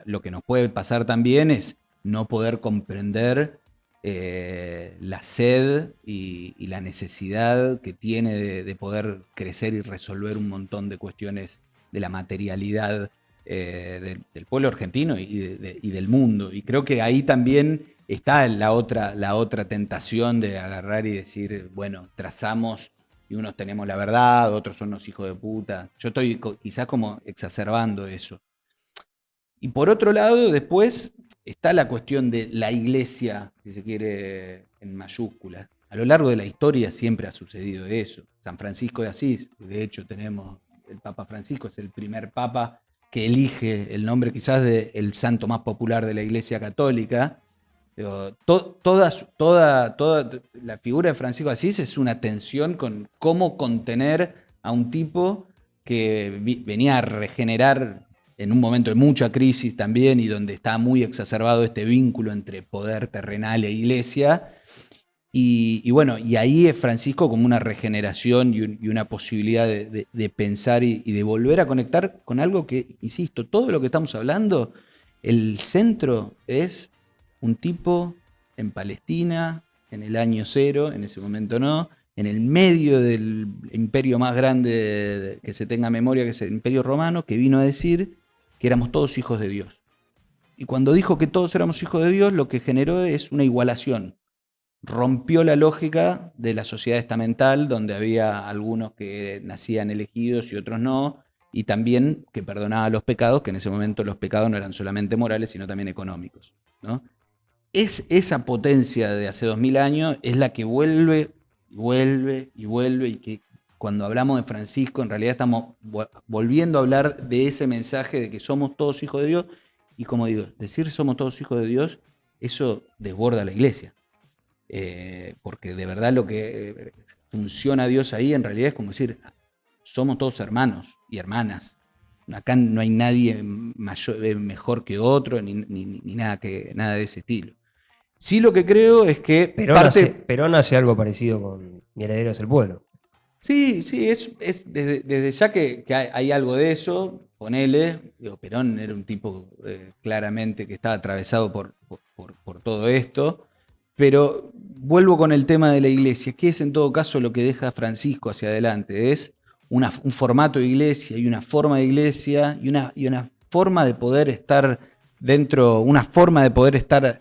lo que nos puede pasar también es no poder comprender la sed y la necesidad que tiene de poder crecer y resolver un montón de cuestiones de la materialidad del pueblo argentino y del mundo. Y creo que ahí también está la otra tentación de agarrar y decir, bueno, trazamos y unos tenemos la verdad, otros son los hijos de puta. Yo estoy quizás como exacerbando eso. Y por otro lado, después está la cuestión de la iglesia, si se quiere, en mayúsculas. A lo largo de la historia siempre ha sucedido eso. San Francisco de Asís, de hecho tenemos el Papa Francisco, es el primer papa que elige el nombre quizás del santo más popular de la Iglesia Católica. Pero toda la figura de Francisco de Asís es una tensión con cómo contener a un tipo que venía a regenerar en un momento de mucha crisis también y donde está muy exacerbado este vínculo entre poder terrenal e iglesia. Y bueno, y ahí es Francisco como una regeneración y una posibilidad de pensar y de volver a conectar con algo que, insisto, todo lo que estamos hablando, el centro es un tipo en Palestina, en el año cero, en ese momento no, en el medio del imperio más grande que se tenga memoria, que es el Imperio Romano, que vino a decir que éramos todos hijos de Dios. Y cuando dijo que todos éramos hijos de Dios, lo que generó es una igualación. Rompió la lógica de la sociedad estamental, donde había algunos que nacían elegidos y otros no, y también que perdonaba los pecados, que en ese momento los pecados no eran solamente morales, sino también económicos, ¿no? Es esa potencia de hace 2000 años es la que vuelve y que cuando hablamos de Francisco en realidad estamos volviendo a hablar de ese mensaje de que somos todos hijos de Dios, y como digo, decir somos todos hijos de Dios, eso desborda la iglesia, porque de verdad lo que funciona Dios ahí en realidad es como decir, somos todos hermanos y hermanas. Acá no hay nadie mejor que otro, ni nada de ese estilo. Sí, lo que creo es que Perón hace algo parecido con Mi heredero es el pueblo. Sí, es desde ya que hay algo de eso, ponele. Digo, Perón era un tipo claramente que estaba atravesado por todo esto, pero vuelvo con el tema de la iglesia, que es en todo caso lo que deja Francisco hacia adelante, es un formato de iglesia y una forma de iglesia y una forma de poder estar dentro, una forma de poder estar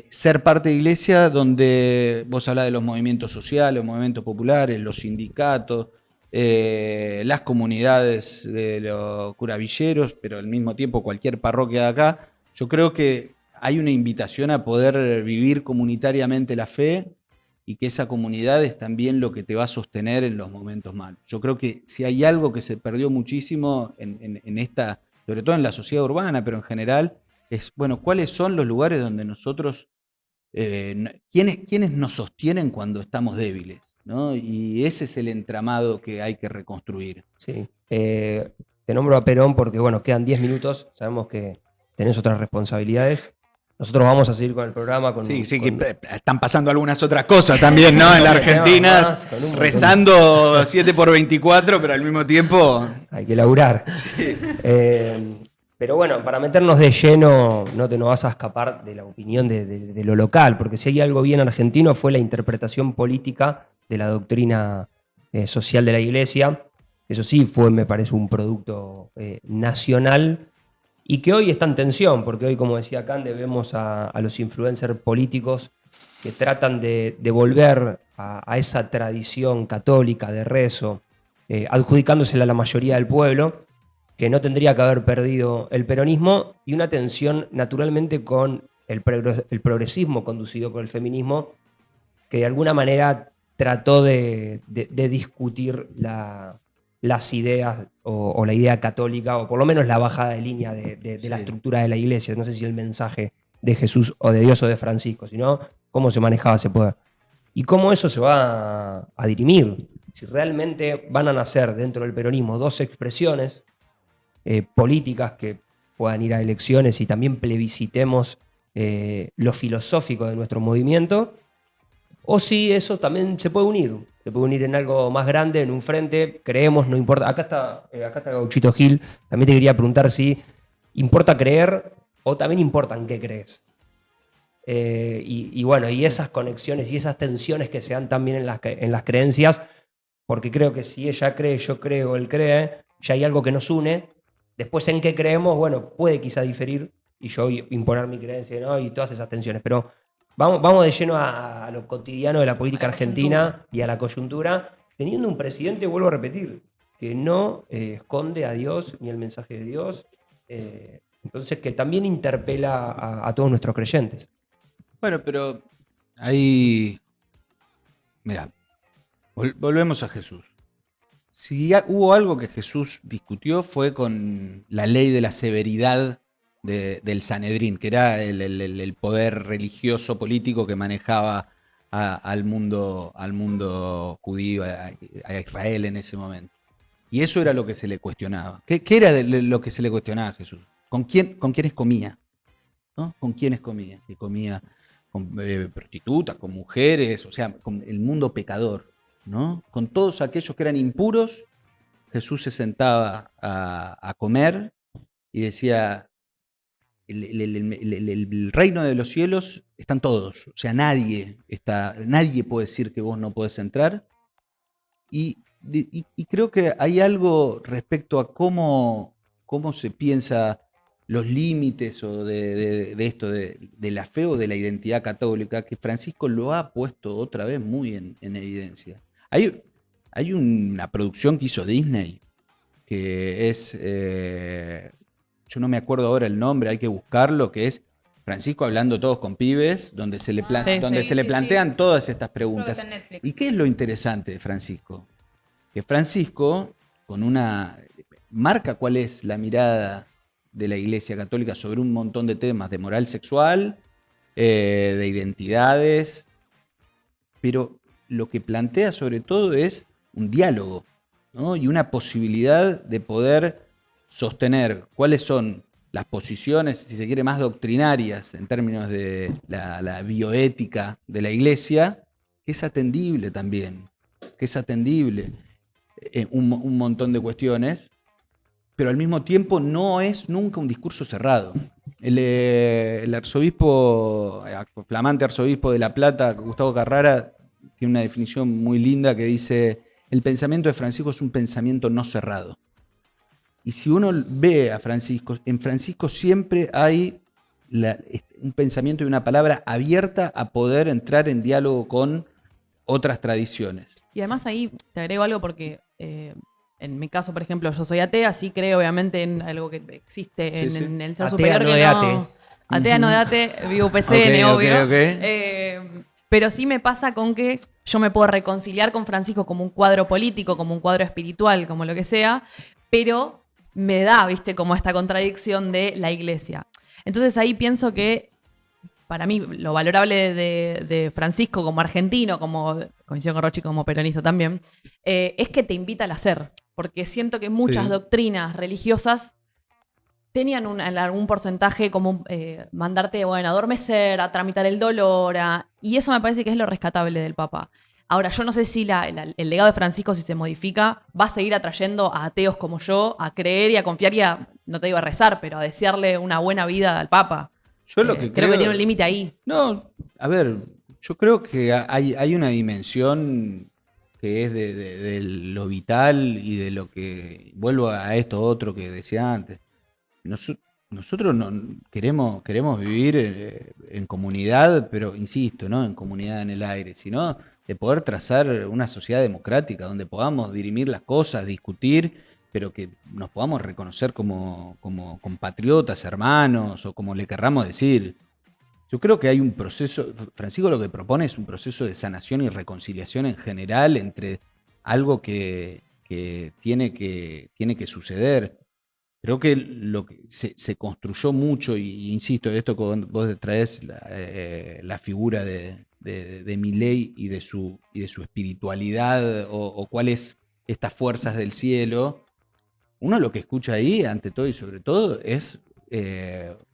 ser parte de iglesia donde vos hablás de los movimientos sociales, los movimientos populares, los sindicatos, las comunidades de los curavilleros, pero al mismo tiempo cualquier parroquia de acá. Yo creo que hay una invitación a poder vivir comunitariamente la fe y que esa comunidad es también lo que te va a sostener en los momentos malos. Yo creo que si hay algo que se perdió muchísimo en esta, sobre todo en la sociedad urbana, pero en general, es, bueno, ¿cuáles son los lugares donde nosotros, quiénes nos sostienen cuando estamos débiles, ¿no? Y ese es el entramado que hay que reconstruir. Sí. Te nombro a Perón porque, bueno, quedan 10 minutos, sabemos que tenés otras responsabilidades. Nosotros vamos a seguir con el programa. Que están pasando algunas otras cosas también, ¿no? En la Argentina, rezando 7x24, pero al mismo tiempo... Hay que laburar. Sí. Pero bueno, para meternos de lleno, no te nos vas a escapar de la opinión de lo local, porque si hay algo bien argentino fue la interpretación política de la doctrina social de la Iglesia. Eso sí fue, me parece, un producto nacional y que hoy está en tensión, porque hoy, como decía Cande, vemos a los influencers políticos que tratan de volver a esa tradición católica de rezo, adjudicándosela a la mayoría del pueblo, que no tendría que haber perdido el peronismo, y una tensión naturalmente con el progresismo conducido por el feminismo, que de alguna manera trató de discutir las ideas o la idea católica, o por lo menos la bajada de línea de la estructura de la iglesia. No sé si el mensaje de Jesús o de Dios o de Francisco, sino cómo se manejaba ese poder. Y cómo eso se va a dirimir. Si realmente van a nacer dentro del peronismo dos expresiones políticas que puedan ir a elecciones y también plebiscitemos lo filosófico de nuestro movimiento, o si eso también se puede unir en algo más grande, en un frente, creemos, no importa. Acá está Gauchito Gil, también te quería preguntar si importa creer o también importa en qué crees. Y bueno, y esas conexiones y esas tensiones que se dan también en las creencias, porque creo que si ella cree, yo creo, él cree, ya hay algo que nos une. Después en qué creemos, bueno, puede quizá diferir y yo imponer mi creencia, ¿no? Y todas esas tensiones. Pero vamos de lleno a lo cotidiano de la política A la argentina y a la coyuntura, teniendo un presidente, vuelvo a repetir, que no esconde a Dios ni el mensaje de Dios. Entonces, que también interpela a todos nuestros creyentes. Bueno, pero ahí, mira, volvemos a Jesús. Si hubo algo que Jesús discutió fue con la ley de la severidad del Sanedrín, que era el poder religioso político que manejaba al mundo judío, a Israel en ese momento. Y eso era lo que se le cuestionaba. ¿Qué era lo que se le cuestionaba a Jesús? ¿Con quiénes comía? ¿No? ¿Con quiénes comía? Que comía con prostitutas, con mujeres, o sea, con el mundo pecador, ¿no? Con todos aquellos que eran impuros, Jesús se sentaba a comer y decía, el reino de los cielos están todos, o sea, nadie puede decir que vos no podés entrar. Y creo que hay algo respecto a cómo se piensa los límites o de esto, de la fe o de la identidad católica, que Francisco lo ha puesto otra vez muy en evidencia. Hay una producción que hizo Disney, que es, yo no me acuerdo ahora el nombre, hay que buscarlo, que es Francisco hablando todos con pibes, donde se le, plantean todas estas preguntas. ¿Y qué es lo interesante de Francisco? Que Francisco, marca cuál es la mirada de la Iglesia Católica sobre un montón de temas de moral sexual, de identidades, pero lo que plantea sobre todo es un diálogo, ¿no? Y una posibilidad de poder sostener cuáles son las posiciones, si se quiere, más doctrinarias en términos de la bioética de la Iglesia, que es atendible también, un montón de cuestiones, pero al mismo tiempo no es nunca un discurso cerrado. El arzobispo, flamante arzobispo de La Plata, Gustavo Carrara, tiene una definición muy linda que dice: el pensamiento de Francisco es un pensamiento no cerrado. Y si uno ve a Francisco, en Francisco siempre hay un pensamiento y una palabra abierta a poder entrar en diálogo con otras tradiciones. Y además ahí te agrego algo porque en mi caso, por ejemplo, yo soy atea, sí creo obviamente en algo que existe en el ser Atea, superior. no que de no, ate. Atea, no de ate, vivo PCN, obvio. Okay. Pero sí me pasa con que yo me puedo reconciliar con Francisco como un cuadro político, como un cuadro espiritual, como lo que sea, pero me da, viste, como esta contradicción de la iglesia. Entonces ahí pienso que para mí lo valorable de Francisco como argentino, como coincido con Rochi como peronista también, es que te invita al hacer. Porque siento que muchas doctrinas religiosas tenían en algún porcentaje como mandarte, bueno, a adormecer, a tramitar el dolor, y eso me parece que es lo rescatable del Papa. Ahora, yo no sé si el legado de Francisco, si se modifica, va a seguir atrayendo a ateos como yo a creer y a confiar y no te digo a rezar, pero a desearle una buena vida al Papa. Yo lo que creo que tiene un límite ahí. No, a ver, yo creo que hay una dimensión que es de lo vital y de lo que, vuelvo a esto otro que decía antes, nosotros no queremos vivir en comunidad, pero insisto, no en comunidad en el aire, sino de poder trazar una sociedad democrática donde podamos dirimir las cosas, discutir, pero que nos podamos reconocer como compatriotas, hermanos, o como le querramos decir. Yo creo que hay un proceso, Francisco lo que propone es un proceso de sanación y reconciliación en general entre algo que tiene que suceder. Creo que lo que se construyó mucho, y insisto, esto que vos traes la figura de Milei y de su espiritualidad, o cuáles estas fuerzas del cielo. Uno lo que escucha ahí, ante todo y sobre todo, es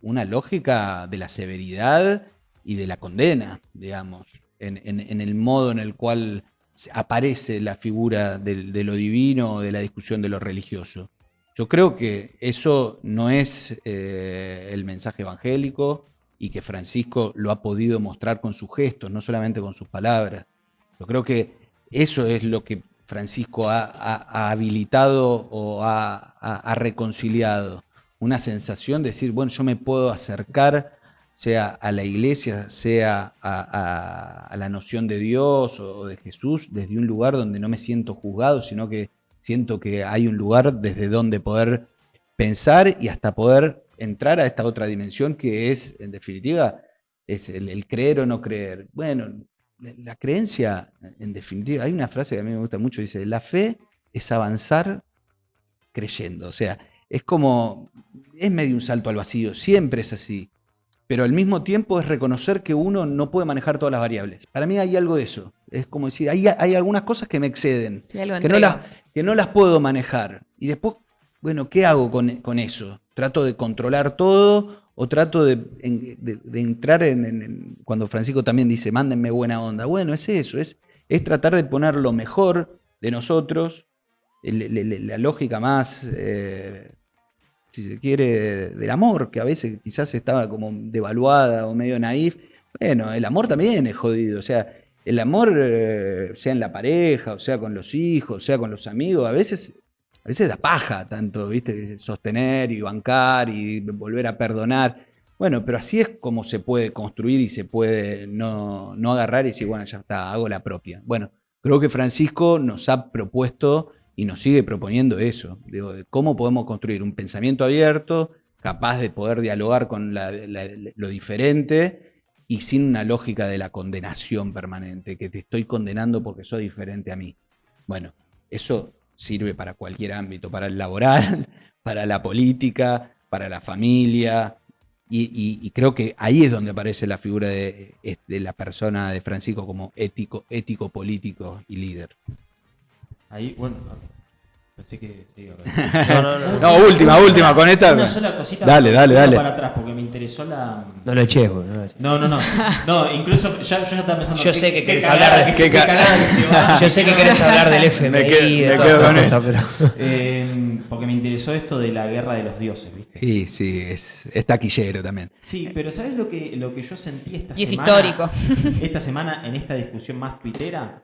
una lógica de la severidad y de la condena, digamos, en el modo en el cual aparece la figura de lo divino o de la discusión de lo religioso. Yo creo que eso no es el mensaje evangélico y que Francisco lo ha podido mostrar con sus gestos, no solamente con sus palabras. Yo creo que eso es lo que Francisco ha habilitado o ha reconciliado. Una sensación de decir, bueno, yo me puedo acercar, sea a la iglesia, sea a la noción de Dios o de Jesús, desde un lugar donde no me siento juzgado, sino que siento que hay un lugar desde donde poder pensar y hasta poder entrar a esta otra dimensión que es, en definitiva, es el creer o no creer. Bueno, la creencia, en definitiva, hay una frase que a mí me gusta mucho, dice, la fe es avanzar creyendo. O sea, es como, es medio un salto al vacío, siempre es así. Pero al mismo tiempo es reconocer que uno no puede manejar todas las variables. Para mí hay algo de eso. Es como decir, hay algunas cosas que me exceden, Sí, algo que no las puedo manejar. Y después, bueno, ¿qué hago con eso? ¿Trato de controlar todo o trato de entrar cuando Francisco también dice, mándenme buena onda? Bueno, es eso, es tratar de poner lo mejor de nosotros, la lógica más... si se quiere, del amor, que a veces quizás estaba como devaluada o medio naif. Bueno, el amor también es jodido, o sea, el amor, sea en la pareja, o sea con los hijos, o sea con los amigos, a veces da paja tanto, ¿viste? Sostener y bancar y volver a perdonar. Bueno, pero así es como se puede construir y se puede no agarrar y decir, bueno, ya está, hago la propia. Bueno, creo que Francisco nos ha propuesto y nos sigue proponiendo eso, digo, de cómo podemos construir un pensamiento abierto, capaz de poder dialogar con lo diferente y sin una lógica de la condenación permanente, que te estoy condenando porque sos diferente a mí. Bueno, eso sirve para cualquier ámbito, para el laboral, para la política, para la familia, y creo que ahí es donde aparece la figura de la persona de Francisco como ético, político y líder. Ahí, bueno, pensé que se iba No, última, con esta. Una sola cosita. Dale. Para atrás, porque me interesó la. No lo eches, boludo. No, incluso yo ya estaba pensando. Yo sé que querés hablar de. Yo sé que querés hablar del FMI Me y de quedo todas con esas cosas, pero. Porque me interesó esto de la guerra de los dioses, ¿viste? Sí, es taquillero también. Sí, pero ¿sabes lo que yo sentí esta Y es semana? histórico. Esta semana, en esta discusión más tuitera,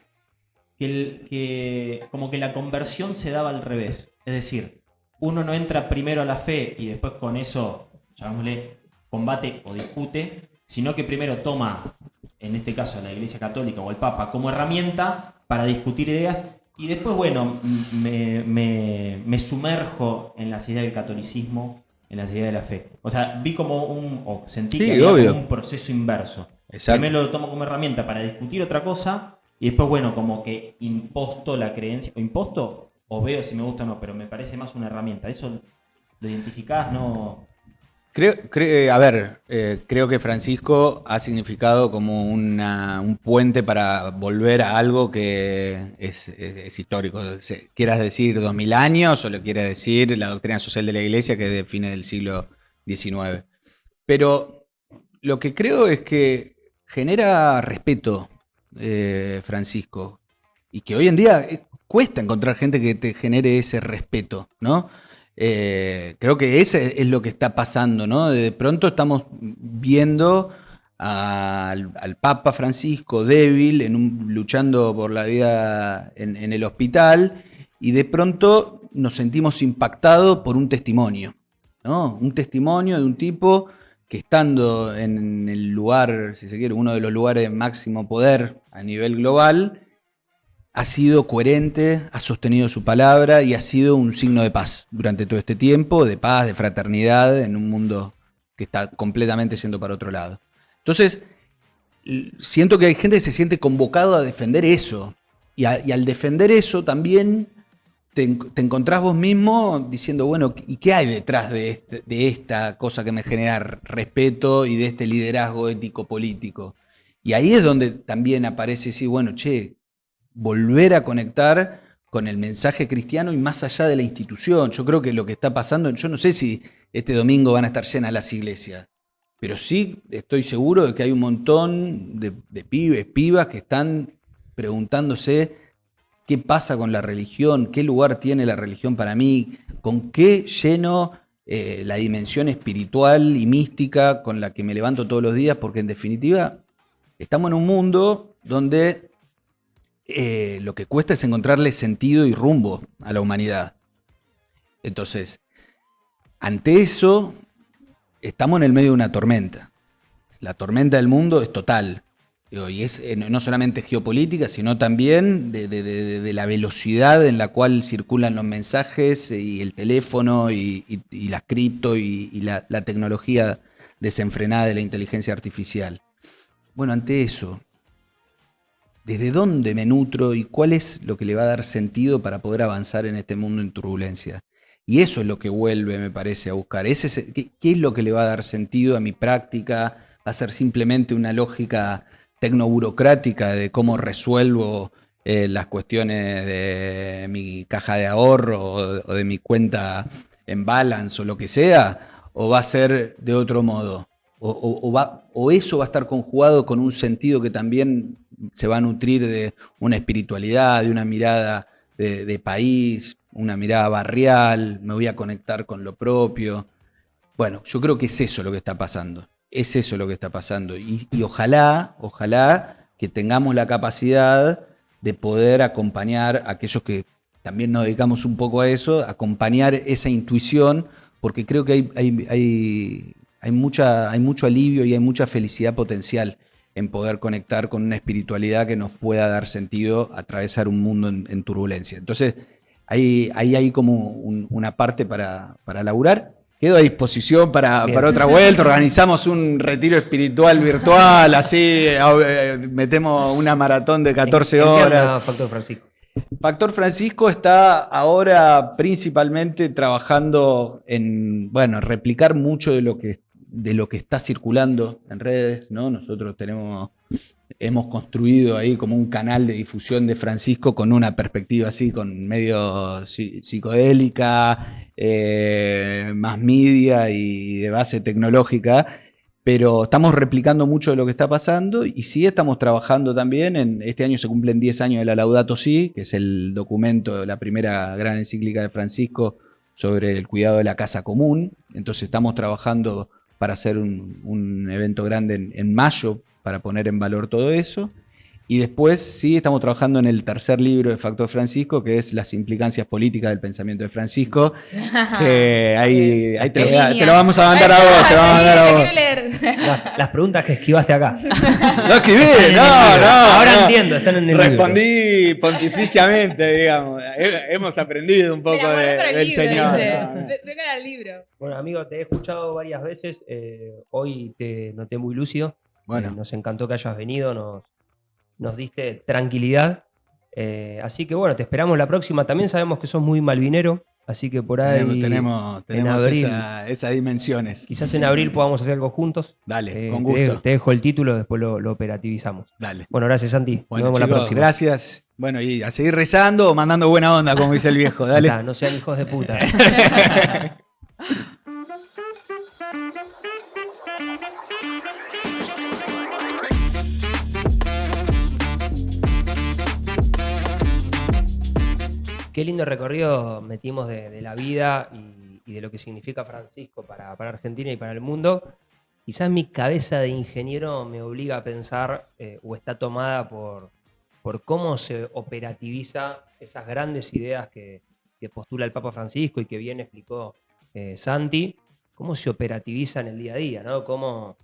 que como que la conversión se daba al revés. Es decir, uno no entra primero a la fe y después con eso, llamémosle, combate o discute, sino que primero toma, en este caso, la Iglesia Católica o el Papa como herramienta para discutir ideas y después, bueno, me sumerjo en las ideas del catolicismo, en las ideas de la fe. O sea, vi como sentí que había como un proceso inverso. Exacto. Primero lo tomo como herramienta para discutir otra cosa y después, bueno, como que imposto la creencia, o imposto o veo si me gusta o no, pero me parece más una herramienta. ¿Eso lo identificás? ¿No? Creo que Francisco ha significado como un puente para volver a algo que es histórico. Quieras decir 2000 años o lo quieras decir la doctrina social de la Iglesia que define del siglo XIX. Pero lo que creo es que genera respeto, Francisco, y que hoy en día cuesta encontrar gente que te genere ese respeto, ¿no? Creo que ese es lo que está pasando, ¿no? De pronto estamos viendo al Papa Francisco débil, luchando por la vida en el hospital, y de pronto nos sentimos impactados por un testimonio, ¿no? Un testimonio de un tipo que estando en el lugar, si se quiere, uno de los lugares de máximo poder a nivel global, ha sido coherente, ha sostenido su palabra y ha sido un signo de paz durante todo este tiempo, de paz, de fraternidad, en un mundo que está completamente yendo para otro lado. Entonces, siento que hay gente que se siente convocado a defender eso. Y al defender eso también te encontrás vos mismo diciendo, bueno, ¿y qué hay detrás de esta cosa que me genera respeto y de este liderazgo ético-político? Y ahí es donde también aparece decir, bueno, volver a conectar con el mensaje cristiano y más allá de la institución. Yo creo que lo que está pasando, yo no sé si este domingo van a estar llenas las iglesias. Pero sí estoy seguro de que hay un montón de pibes, pibas que están preguntándose qué pasa con la religión, qué lugar tiene la religión para mí, con qué lleno la dimensión espiritual y mística con la que me levanto todos los días, porque en definitiva estamos en un mundo donde lo que cuesta es encontrarle sentido y rumbo a la humanidad. Entonces, ante eso, estamos en el medio de una tormenta. La tormenta del mundo es total. Digo, y es no solamente geopolítica, sino también de la velocidad en la cual circulan los mensajes y el teléfono y las cripto y la tecnología desenfrenada de la inteligencia artificial. Bueno, ante eso, ¿desde dónde me nutro y cuál es lo que le va a dar sentido para poder avanzar en este mundo en turbulencia? Y eso es lo que vuelve, me parece, a buscar. ¿Qué es lo que le va a dar sentido a mi práctica? ¿Va a ser simplemente una lógica tecnoburocrática de cómo resuelvo las cuestiones de mi caja de ahorro o de mi cuenta en balance o lo que sea? ¿O va a ser de otro modo? ¿O eso va a estar conjugado con un sentido que también se va a nutrir de una espiritualidad, de una mirada de país, una mirada barrial, me voy a conectar con lo propio? Bueno, yo creo que es eso lo que está pasando. Es eso lo que está pasando. Y ojalá que tengamos la capacidad de poder acompañar a aquellos que también nos dedicamos un poco a eso, acompañar esa intuición, porque creo que hay mucho alivio y hay mucha felicidad potencial en poder conectar con una espiritualidad que nos pueda dar sentido a atravesar un mundo en turbulencia. Entonces, ahí hay como una parte para laburar. Quedo a disposición para otra vuelta. Organizamos un retiro espiritual virtual, así metemos una maratón de 14 horas. ¿En qué anda Factor Francisco? Factor Francisco está ahora principalmente trabajando en, replicar mucho de lo que está circulando en redes, ¿no? Nosotros hemos construido ahí como un canal de difusión de Francisco con una perspectiva así, con medio psicodélica, más media y de base tecnológica, pero estamos replicando mucho de lo que está pasando y sí estamos trabajando también. Este año se cumplen 10 años de la Laudato Si, que es el documento, la primera gran encíclica de Francisco sobre el cuidado de la casa común. Entonces estamos trabajando para hacer un evento grande en mayo para poner en valor todo eso. Y después sí estamos trabajando en el tercer libro de Factor Francisco, que es Las implicancias políticas del pensamiento de Francisco. Ahí te lo vamos a mandar a vos. Te lo vamos a mandar a vos. Las preguntas que esquivaste acá. No esquivé, no. Ahora entiendo, están en el Respondí pontificiamente, digamos. Hemos aprendido un poco del Señor. Vengan al libro. Bueno, amigo, te he escuchado varias veces. Hoy te noté muy lúcido. Bueno. Nos encantó que hayas venido, nos diste tranquilidad. Así que bueno, te esperamos la próxima. También sabemos que sos muy malvinero, así que por ahí tenemos abril, esas dimensiones. Quizás en abril podamos hacer algo juntos. Dale, con gusto. Te dejo el título, después lo operativizamos. Dale. Bueno, gracias, Santi. Bueno, nos vemos chicos, la próxima. Gracias. Bueno, y a seguir rezando o mandando buena onda, como dice el viejo. Dale. No sean hijos de puta. Qué lindo recorrido metimos de la vida y de lo que significa Francisco para Argentina y para el mundo. Quizás mi cabeza de ingeniero me obliga a pensar o está tomada por cómo se operativiza esas grandes ideas que postula el Papa Francisco y que bien explicó Santi, cómo se operativizan en el día a día, ¿no? Cómo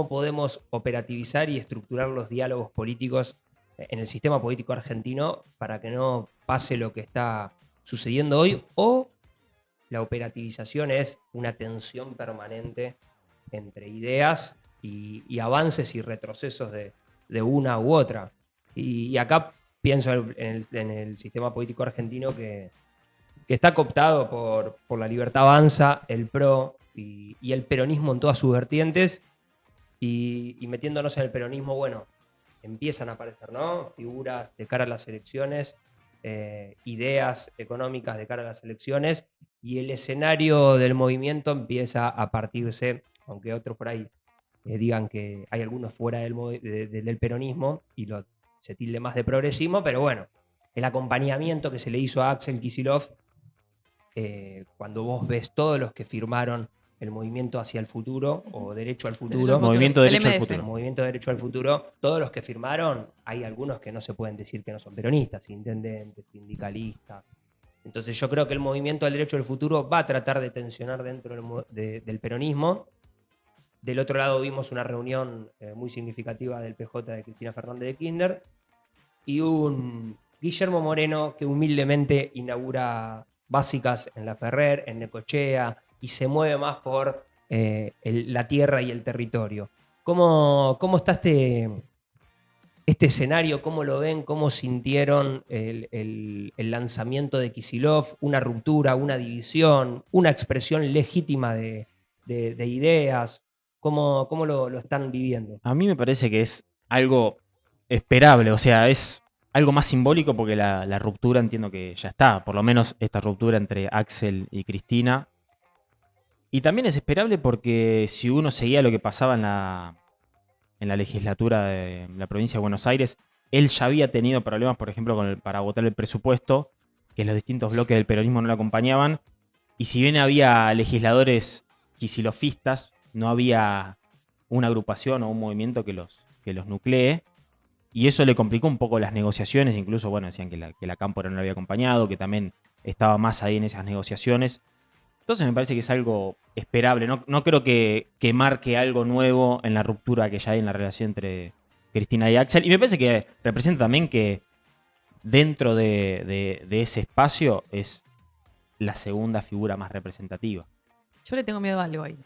podemos operativizar y estructurar los diálogos políticos en el sistema político argentino para que no pase lo que está sucediendo hoy, o la operativización es una tensión permanente entre ideas y avances y retrocesos de una u otra. Y acá pienso en el sistema político argentino que está cooptado por la Libertad Avanza, el PRO y el peronismo en todas sus vertientes, y metiéndonos en el peronismo, bueno, empiezan a aparecer, ¿no? Figuras de cara a las elecciones, ideas económicas de cara a las elecciones, y el escenario del movimiento empieza a partirse, aunque otros por ahí digan que hay algunos fuera del peronismo y se tilde más de progresismo, pero bueno, el acompañamiento que se le hizo a Axel Kicillof, cuando vos ves todos los que firmaron el movimiento hacia el futuro o derecho al futuro, Movimiento El Derecho al MDF. Futuro. el movimiento derecho al futuro, todos los que firmaron, hay algunos que no se pueden decir que no son peronistas, intendentes, sindicalistas. Entonces yo creo que el movimiento del derecho al futuro va a tratar de tensionar dentro del peronismo. Del otro lado vimos una reunión muy significativa del PJ de Cristina Fernández de Kirchner y un Guillermo Moreno que humildemente inaugura básicas en La Ferrer, en Necochea, y se mueve más por la tierra y el territorio. ¿Cómo está este escenario? ¿Cómo lo ven? ¿Cómo sintieron el lanzamiento de Kicillof? ¿Una ruptura, una división, una expresión legítima de ideas? ¿Cómo lo están viviendo? A mí me parece que es algo esperable, o sea, es algo más simbólico porque la ruptura entiendo que ya está, por lo menos esta ruptura entre Axel y Cristina. Y también es esperable porque si uno seguía lo que pasaba en la legislatura de la provincia de Buenos Aires, él ya había tenido problemas, por ejemplo, para votar el presupuesto, que los distintos bloques del peronismo no lo acompañaban. Y si bien había legisladores kicilofistas, no había una agrupación o un movimiento que los nuclee. Y eso le complicó un poco las negociaciones. Incluso, bueno, decían que la Cámpora no lo había acompañado, que también estaba más ahí en esas negociaciones. Entonces me parece que es algo esperable. No creo que marque algo nuevo en la ruptura que ya hay en la relación entre Cristina y Axel. Y me parece que representa también que dentro de ese espacio es la segunda figura más representativa. Yo le tengo miedo a algo ahí.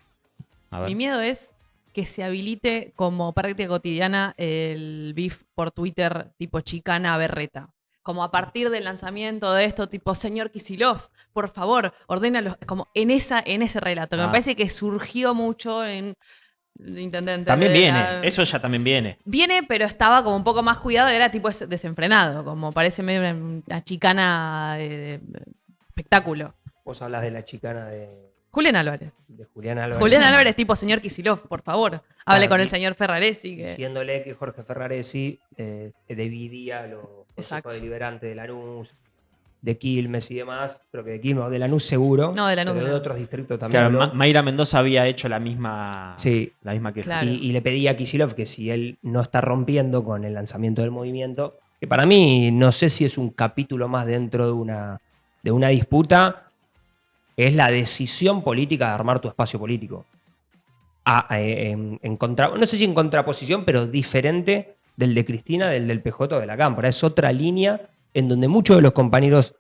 A ver. Mi miedo es que se habilite como práctica cotidiana el beef por Twitter tipo chicana berreta. Como a partir del lanzamiento de esto, tipo, señor Kicillof, por favor, ordénalo. Como en ese relato, que me parece que surgió mucho en el intendente. También viene, eso ya también viene. Viene, pero estaba como un poco más cuidado y era tipo desenfrenado, como parece medio una chicana de espectáculo. Vos hablas de la chicana de Julián Álvarez. Julián Álvarez. Julián Álvarez, tipo señor Kicillof, por favor. Hable con el y- señor Ferraresi. Diciéndole que Jorge Ferraresi dividía los Exacto. consejos deliberantes de Lanús, de Quilmes y demás. Creo que de Quilmes o de Lanús seguro. No, de Lanús, pero de no. otros distritos también. Claro, habló. Mayra Mendoza había hecho la misma Sí. queja. Claro. Y le pedía a Kicillof que si él no está rompiendo con el lanzamiento del movimiento, que para mí no sé si es un capítulo más dentro de una disputa, es la decisión política de armar tu espacio político. No sé si en contraposición, pero diferente del de Cristina, del PJ o de la Cámpora. Es otra línea en donde muchos de los compañeros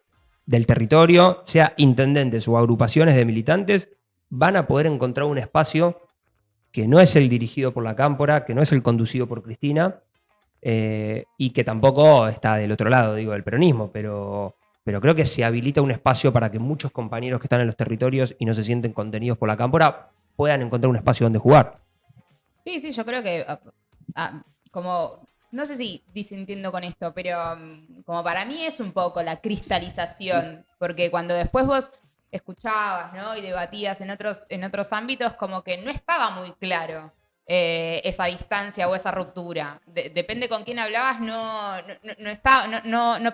del territorio, sea intendentes o agrupaciones de militantes, van a poder encontrar un espacio que no es el dirigido por la Cámpora, que no es el conducido por Cristina, y que tampoco está del otro lado, digo, del peronismo, pero creo que se habilita un espacio para que muchos compañeros que están en los territorios y no se sienten contenidos por la Cámpora puedan encontrar un espacio donde jugar. Sí, yo creo que como, no sé si disintiendo con esto, pero como para mí es un poco la cristalización, porque cuando después vos escuchabas, ¿no? Y debatías en otros ámbitos, como que no estaba muy claro esa distancia o esa ruptura. Depende con quién hablabas, no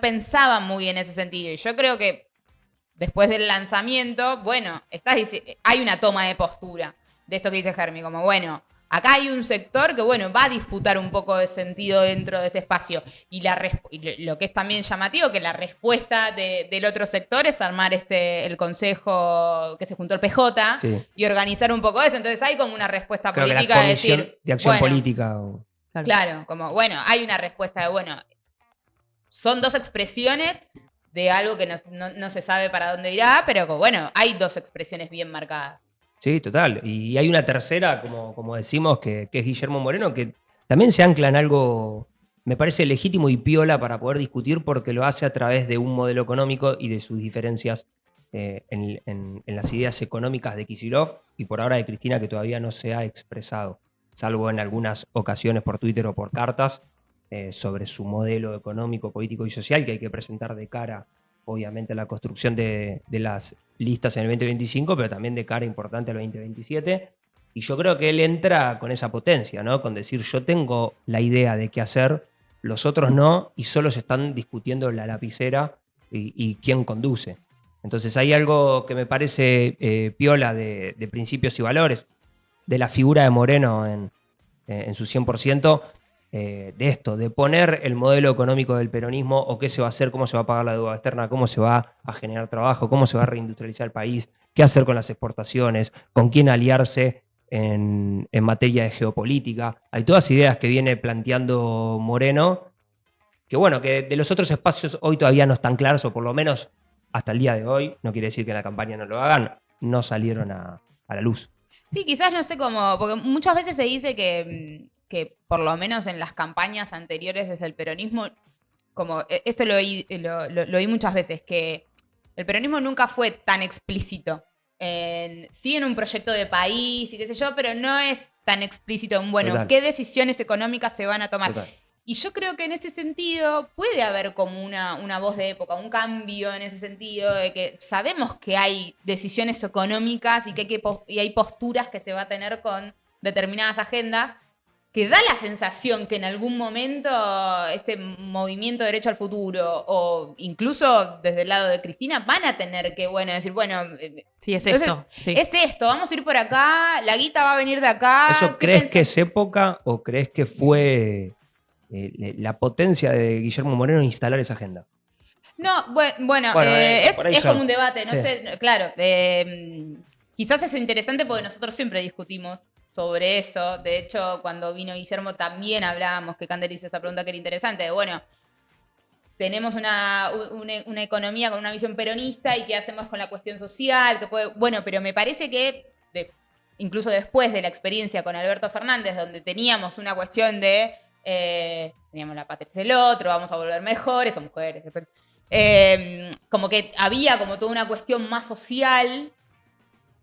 pensaba muy en ese sentido. Y yo creo que después del lanzamiento, bueno, hay una toma de postura de esto que dice Germi, como bueno, acá hay un sector que bueno, va a disputar un poco de sentido dentro de ese espacio. Y lo que es también llamativo, que la respuesta del otro sector es armar el consejo que se juntó el PJ Sí. y organizar un poco eso. Entonces hay como una respuesta Creo que la política de Comisión decir, de Acción bueno, Política. Claro, como bueno, hay una respuesta de bueno, son dos expresiones de algo que no se sabe para dónde irá, pero que, bueno, hay dos expresiones bien marcadas. Sí, total. Y hay una tercera, como decimos, que es Guillermo Moreno, que también se ancla en algo, me parece legítimo y piola para poder discutir, porque lo hace a través de un modelo económico y de sus diferencias en las ideas económicas de Kicillof y por ahora de Cristina, que todavía no se ha expresado, salvo en algunas ocasiones por Twitter o por cartas, sobre su modelo económico, político y social que hay que presentar de cara obviamente, a la construcción de las listas en el 2025, pero también de cara importante al 2027. Y yo creo que él entra con esa potencia, ¿no? Con decir, yo tengo la idea de qué hacer, los otros no, y solo se están discutiendo la lapicera y quién conduce. Entonces hay algo que me parece piola de principios y valores, de la figura de Moreno en su 100%, de esto, de poner el modelo económico del peronismo, o qué se va a hacer, cómo se va a pagar la deuda externa, cómo se va a generar trabajo, cómo se va a reindustrializar el país, qué hacer con las exportaciones, con quién aliarse en materia de geopolítica. Hay todas ideas que viene planteando Moreno, que bueno, que de los otros espacios hoy todavía no están claros, o por lo menos hasta el día de hoy, no quiere decir que en la campaña no lo hagan, no salieron a la luz. Sí, quizás no sé cómo, porque muchas veces se dice que por lo menos en las campañas anteriores desde el peronismo, como esto lo oí muchas veces, que el peronismo nunca fue tan explícito. Sí en un proyecto de país y qué sé yo, pero no es tan explícito en, bueno, Total. qué decisiones económicas se van a tomar. Total. Y yo creo que en ese sentido puede haber como una voz de época, un cambio en ese sentido, de que sabemos que hay decisiones económicas y que hay posturas que se va a tener con determinadas agendas, que da la sensación que en algún momento este movimiento derecho al futuro, o incluso desde el lado de Cristina, van a tener que, bueno, decir, bueno, Sí, es entonces, esto. Sí. es esto, vamos a ir por acá, la guita va a venir de acá. ¿Eso ¿qué crees pensás? que es época o crees que fue la potencia de Guillermo Moreno instalar esa agenda? No, bueno, Bueno, por ahí es yo. como un debate, no Sí. sé, claro, quizás es interesante porque nosotros siempre discutimos sobre eso. De hecho, cuando vino Guillermo también hablábamos, que Candel hizo esta pregunta que era interesante, de bueno, tenemos una economía con una visión peronista y qué hacemos con la cuestión social, bueno, pero me parece que incluso después de la experiencia con Alberto Fernández, donde teníamos una cuestión de teníamos la patria del otro, vamos a volver mejores o mujeres, como que había como toda una cuestión más social,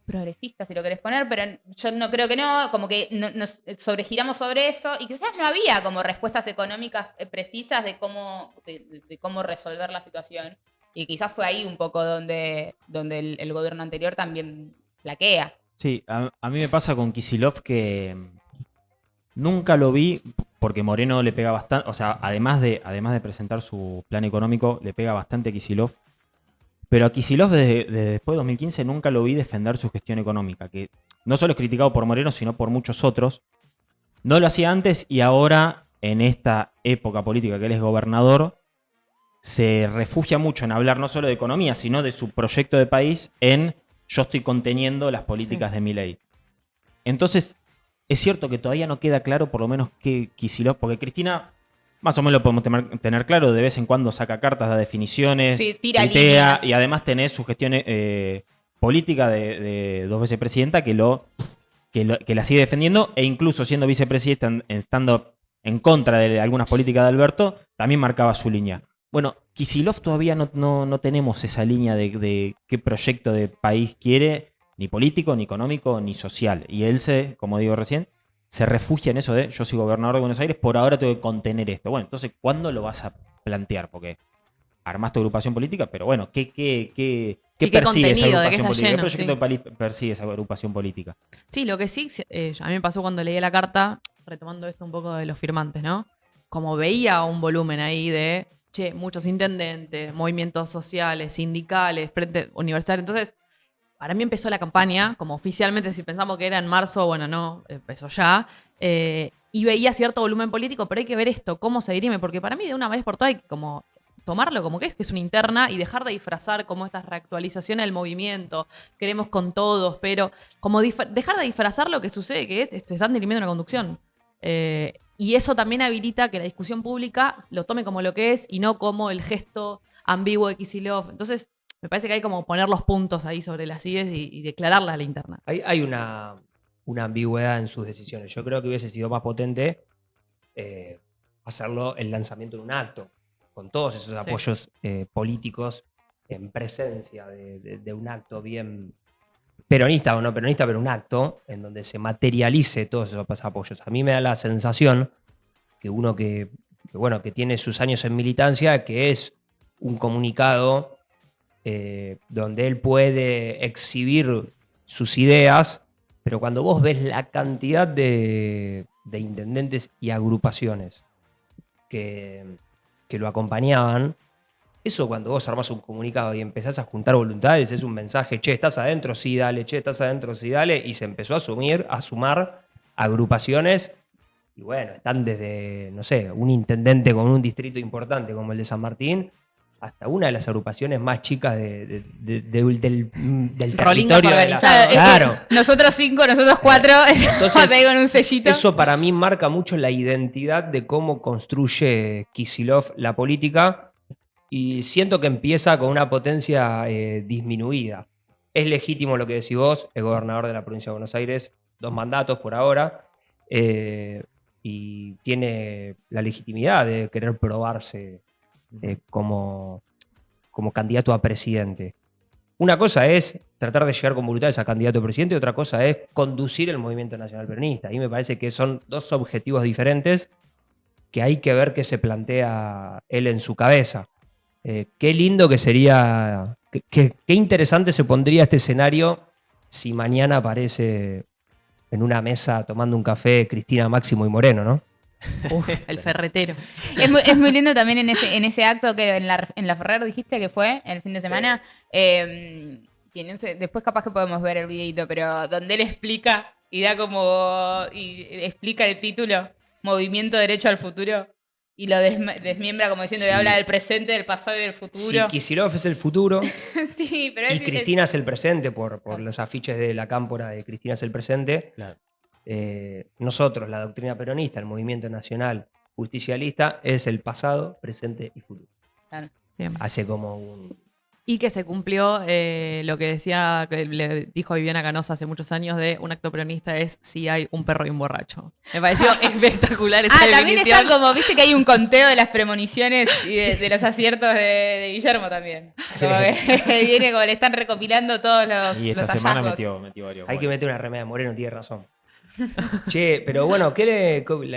progresista si lo querés poner, pero yo no creo que no, como que nos sobregiramos sobre eso y quizás no había como respuestas económicas precisas de cómo resolver la situación, y quizás fue ahí un poco donde el gobierno anterior también flaquea. Sí, a mí me pasa con Kicillof que nunca lo vi, porque Moreno le pega bastante, o sea, además de presentar su plan económico, le pega bastante a Kicillof. Pero a Kicillof desde después de 2015 nunca lo vi defender su gestión económica, que no solo es criticado por Moreno, sino por muchos otros. No lo hacía antes y ahora, en esta época política que él es gobernador, se refugia mucho en hablar no solo de economía, sino de su proyecto de país en yo estoy conteniendo las políticas de Milei. Entonces, es cierto que todavía no queda claro por lo menos qué Kicillof, porque Cristina más o menos lo podemos tener claro, de vez en cuando saca cartas, da definiciones, Sí, tira tuitea, líneas. y además tenés su gestión política de dos veces presidenta que la sigue defendiendo, e incluso siendo vicepresidenta, estando en contra de algunas políticas de Alberto, también marcaba su línea. Bueno, Kicillof todavía no tenemos esa línea de qué proyecto de país quiere, ni político, ni económico, ni social. Y él como digo recién, se refugia en eso de yo soy gobernador de Buenos Aires, por ahora tengo que contener esto. Bueno, entonces, ¿cuándo lo vas a plantear? Porque armás tu agrupación política, pero bueno, ¿qué persigue esa contenido, de qué agrupación está política? lleno, ¿Qué proyecto sí. de país persigue esa agrupación política? Sí, lo que sí, a mí me pasó cuando leí la carta, retomando esto un poco de los firmantes, ¿no? Como veía un volumen ahí de, muchos intendentes, movimientos sociales, sindicales, frente universitario. Entonces, para mí empezó la campaña, como oficialmente, si pensamos que era en marzo, bueno, no, empezó ya. Y veía cierto volumen político, pero hay que ver esto, cómo se dirime, porque para mí de una vez por todas hay que como tomarlo como que es una interna y dejar de disfrazar como estas reactualizaciones del movimiento, queremos con todos, pero como dejar de disfrazar lo que sucede, que te están dirimiendo una conducción. Y eso también habilita que la discusión pública lo tome como lo que es y no como el gesto ambiguo de Kicillof. Entonces, me parece que hay como poner los puntos ahí sobre las IES y declararla a la interna. Hay una ambigüedad en sus decisiones. Yo creo que hubiese sido más potente hacerlo el lanzamiento de un acto, con todos esos apoyos políticos en presencia de un acto bien peronista o no peronista, pero un acto en donde se materialice todos esos apoyos. A mí me da la sensación que uno que tiene sus años en militancia, que es un comunicado donde él puede exhibir sus ideas, pero cuando vos ves la cantidad de intendentes y agrupaciones que lo acompañaban, eso cuando vos armás un comunicado y empezás a juntar voluntades, es un mensaje, che, ¿estás adentro? Sí, dale, che, ¿estás adentro? Sí, dale, y se empezó a sumar agrupaciones, y bueno, están desde, no sé, un intendente con un distrito importante como el de San Martín, hasta una de las agrupaciones más chicas del Rolinas territorio. organizadas. Claro. Nosotros 5, nosotros 4, Entonces, ahí con un sellito. Eso para mí marca mucho la identidad de cómo construye Kicillof la política, y siento que empieza con una potencia disminuida. Es legítimo lo que decís vos, el gobernador de la provincia de Buenos Aires, 2 mandatos por ahora, y tiene la legitimidad de querer probarse como candidato a presidente. Una cosa es tratar de llegar con voluntades a candidato a presidente, y otra cosa es conducir el movimiento nacional peronista. Y me parece que son 2 objetivos diferentes que hay que ver qué se plantea él en su cabeza. Qué lindo que sería, qué interesante se pondría este escenario si mañana aparece en una mesa tomando un café Cristina, Máximo y Moreno, ¿no? Uf, el ferretero. Es muy lindo también en ese acto que en la Ferrer dijiste que fue el fin de semana. Después capaz que podemos ver el videito, pero donde él explica y explica el título, Movimiento Derecho al Futuro, y lo desmiembra como diciendo que habla del presente, del pasado y del futuro. Sí, Kicillof es el futuro Sí, pero y Cristina es el presente, por los afiches de la cámpora de Cristina es el presente. Claro. Nosotros, la doctrina peronista, el movimiento nacional justicialista, es el pasado, presente y futuro. Claro. Bien. Hace como un... Y que se cumplió lo que decía, que le dijo Viviana Canosa hace muchos años, de un acto peronista es si hay un perro y un borracho. Me pareció espectacular esa también definición. está como, viste que hay un conteo de las premoniciones y de los aciertos de Guillermo también. Como que viene como le están recopilando todos los Y esta los semana hallazgos. metió varios. Hay que goles. meter una remera de Moreno, tiene razón. Che, pero bueno,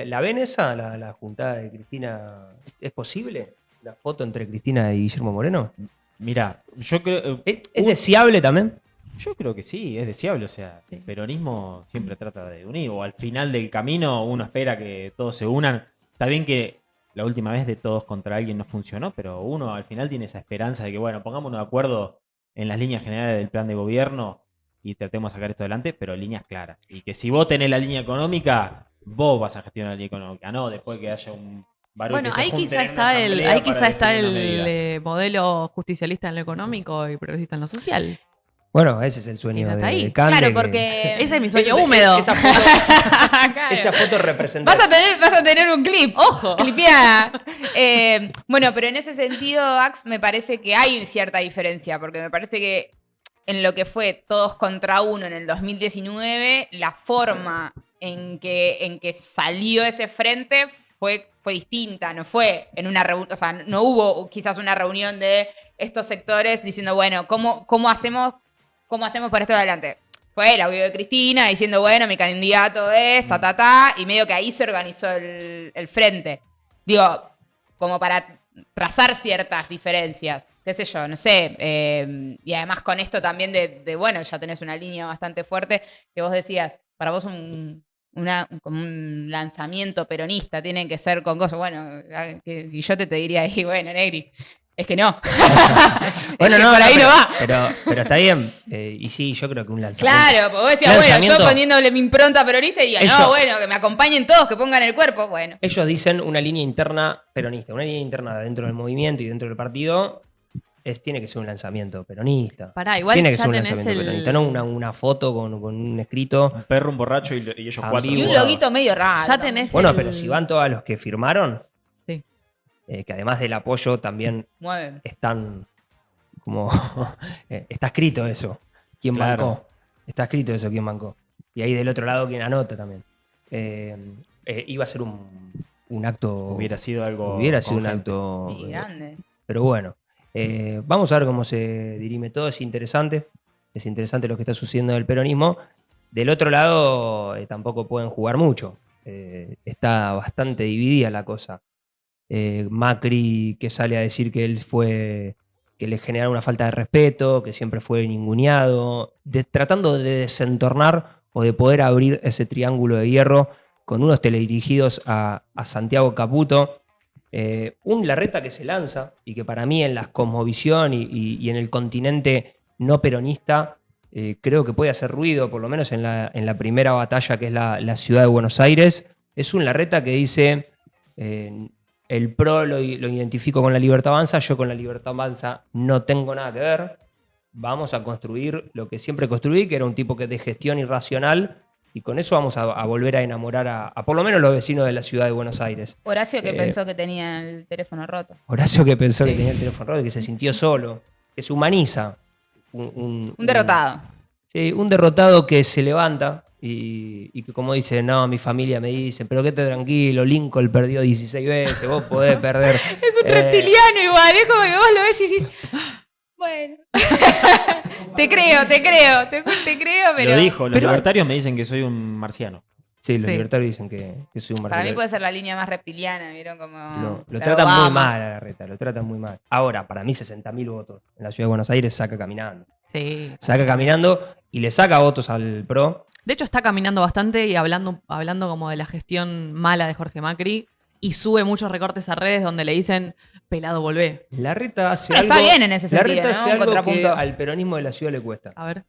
¿la ven esa, la juntada de Cristina? ¿Es posible? ¿La foto entre Cristina y Guillermo Moreno? Mirá, yo creo. ¿Es deseable también? Yo creo que sí, es deseable. O sea, el peronismo siempre trata de unir. O al final del camino uno espera que todos se unan. Está bien que la última vez de todos contra alguien no funcionó, pero uno al final tiene esa esperanza de que, bueno, pongámonos de acuerdo en las líneas generales del plan de gobierno y tratemos de sacar esto adelante, pero líneas claras. Y que si vos tenés la línea económica, vos vas a gestionar la línea económica, no después que haya un barullo. Bueno, que se ahí junten quizá en una está asamblea ahí para quizá está definir una el medida. modelo justicialista en lo económico y progresista en lo social. Bueno, ese es el sueño Quizá de está ahí. Cande, Claro, que- porque Ese es mi sueño Esa- húmedo. Esa foto, Claro. esa foto representa... Vas a tener un clip. ¡Ojo! Clipeada. Bueno, pero en ese sentido, Ax, me parece que hay cierta diferencia, porque me parece que en lo que fue Todos contra Uno en el 2019, la forma en que salió ese frente fue distinta, no fue en una reunión, o sea, no hubo quizás una reunión de estos sectores diciendo, bueno, ¿cómo hacemos para esto de adelante? Fue el audio de Cristina diciendo, bueno, mi candidato es, y medio que ahí se organizó el frente. Digo, como para trazar ciertas diferencias, qué sé yo, no sé. Y además con esto también bueno, ya tenés una línea bastante fuerte que vos decías, para vos como un lanzamiento peronista tiene que ser con cosas, bueno, y yo te diría ahí, bueno, Negri, es que no. Bueno, Es que no, por ahí no va. pero está bien. Y sí, yo creo que un lanzamiento... Claro, porque vos decías, bueno, yo Lanzamiento. poniéndole mi impronta peronista y diga, Ellos- no, bueno, que me acompañen todos, que pongan el cuerpo, bueno. Ellos dicen una línea interna peronista, una línea interna dentro del movimiento y dentro del partido tiene que ser un lanzamiento peronista. Pará, igual Tiene que ya ser un tenés lanzamiento el... peronista, no una foto con un escrito. Un perro, un borracho y ellos Ah, cuatro. sí, Y un bueno. loguito medio raro. Ya tenés Bueno, el- pero si van todos los que firmaron, Sí. que además del apoyo también Mueven. están como... está escrito eso, quién Claro. bancó. Está escrito eso, quién bancó. Y ahí del otro lado quién anota también. Iba a ser un acto... Hubiera sido algo. Hubiera sido un congente. acto... Y grande. Pero bueno, vamos a ver cómo se dirime todo. Es interesante lo que está sucediendo en el peronismo. Del otro lado, tampoco pueden jugar mucho. Está bastante dividida la cosa. Macri, que sale a decir que él fue que le genera una falta de respeto, que siempre fue ninguneado, tratando de desentornar o de poder abrir ese triángulo de hierro con unos teledirigidos a Santiago Caputo. Un Larreta que se lanza y que para mí en la cosmovisión y en el continente no peronista creo que puede hacer ruido, por lo menos en la primera batalla que es la ciudad de Buenos Aires. Es un Larreta que dice, el PRO lo identifico con la Libertad Avanza, yo con la Libertad Avanza no tengo nada que ver, vamos a construir lo que siempre construí, que era un tipo que de gestión irracional, y con eso vamos a volver a enamorar a por lo menos los vecinos de la ciudad de Buenos Aires. Horacio que pensó que tenía el teléfono roto. Horacio que pensó que tenía el teléfono roto, que se sintió solo, que se humaniza. Un derrotado. Sí, un derrotado que se levanta y que como dice, no, mi familia me dice, pero quédate tranquilo, Lincoln perdió 16 veces, vos podés perder. Es un reptiliano igual, es como que vos lo ves y decís, bueno. te creo, pero... Lo dijo, los libertarios me dicen que soy un marciano. Sí, los libertarios dicen que soy un marciano. Para mí puede ser la línea más reptiliana, ¿vieron? Como No, lo tratan muy mal a Larreta, lo tratan muy mal. Ahora, para mí 60.000 votos en la ciudad de Buenos Aires saca caminando. Sí. Saca caminando y le saca votos al PRO. De hecho, está caminando bastante y hablando como de la gestión mala de Jorge Macri y sube muchos recortes a redes donde le dicen, pelado, volvé. Larreta hace algo... Está bien en ese sentido, Larreta ¿no? hace algo contrapunto. que al peronismo de la ciudad le cuesta. A ver.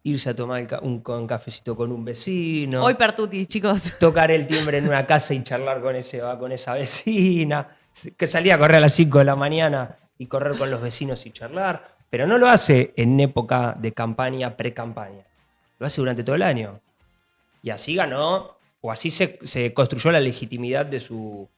Irse a tomar un cafecito con un vecino. Hoy Pertuti, chicos. Tocar el timbre en una casa y charlar con esa vecina. Que salía a correr a las 5 de la mañana y correr con los vecinos y charlar. Pero no lo hace en época de campaña, pre-campaña. Lo hace durante todo el año. Y así ganó, o así se construyó la legitimidad de su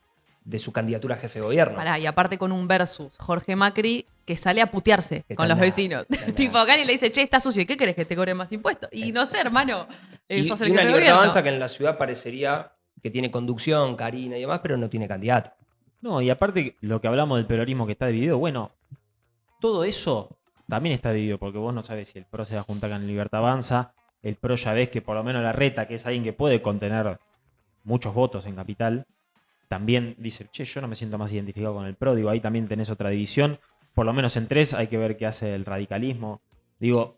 candidatura a jefe de gobierno. Pará, y aparte con un versus Jorge Macri que sale a putearse con los vecinos. Tipo, Cali le dice, che, está sucio, ¿y qué querés que te cobre más impuestos? Y no sé, hermano, sos el y una jefe de Libertad gobierno. Avanza que en la ciudad parecería que tiene conducción, Karina y demás, pero no tiene candidato. No, y aparte lo que hablamos del peronismo que está dividido, bueno, todo eso también está dividido, porque vos no sabés si el PRO se va a juntar con Libertad Avanza, el PRO ya ves que por lo menos Larreta, que es alguien que puede contener muchos votos en Capital, también dice, che, yo no me siento más identificado con el PRO, digo, ahí también tenés otra división, por lo menos en 3 hay que ver qué hace el radicalismo, digo,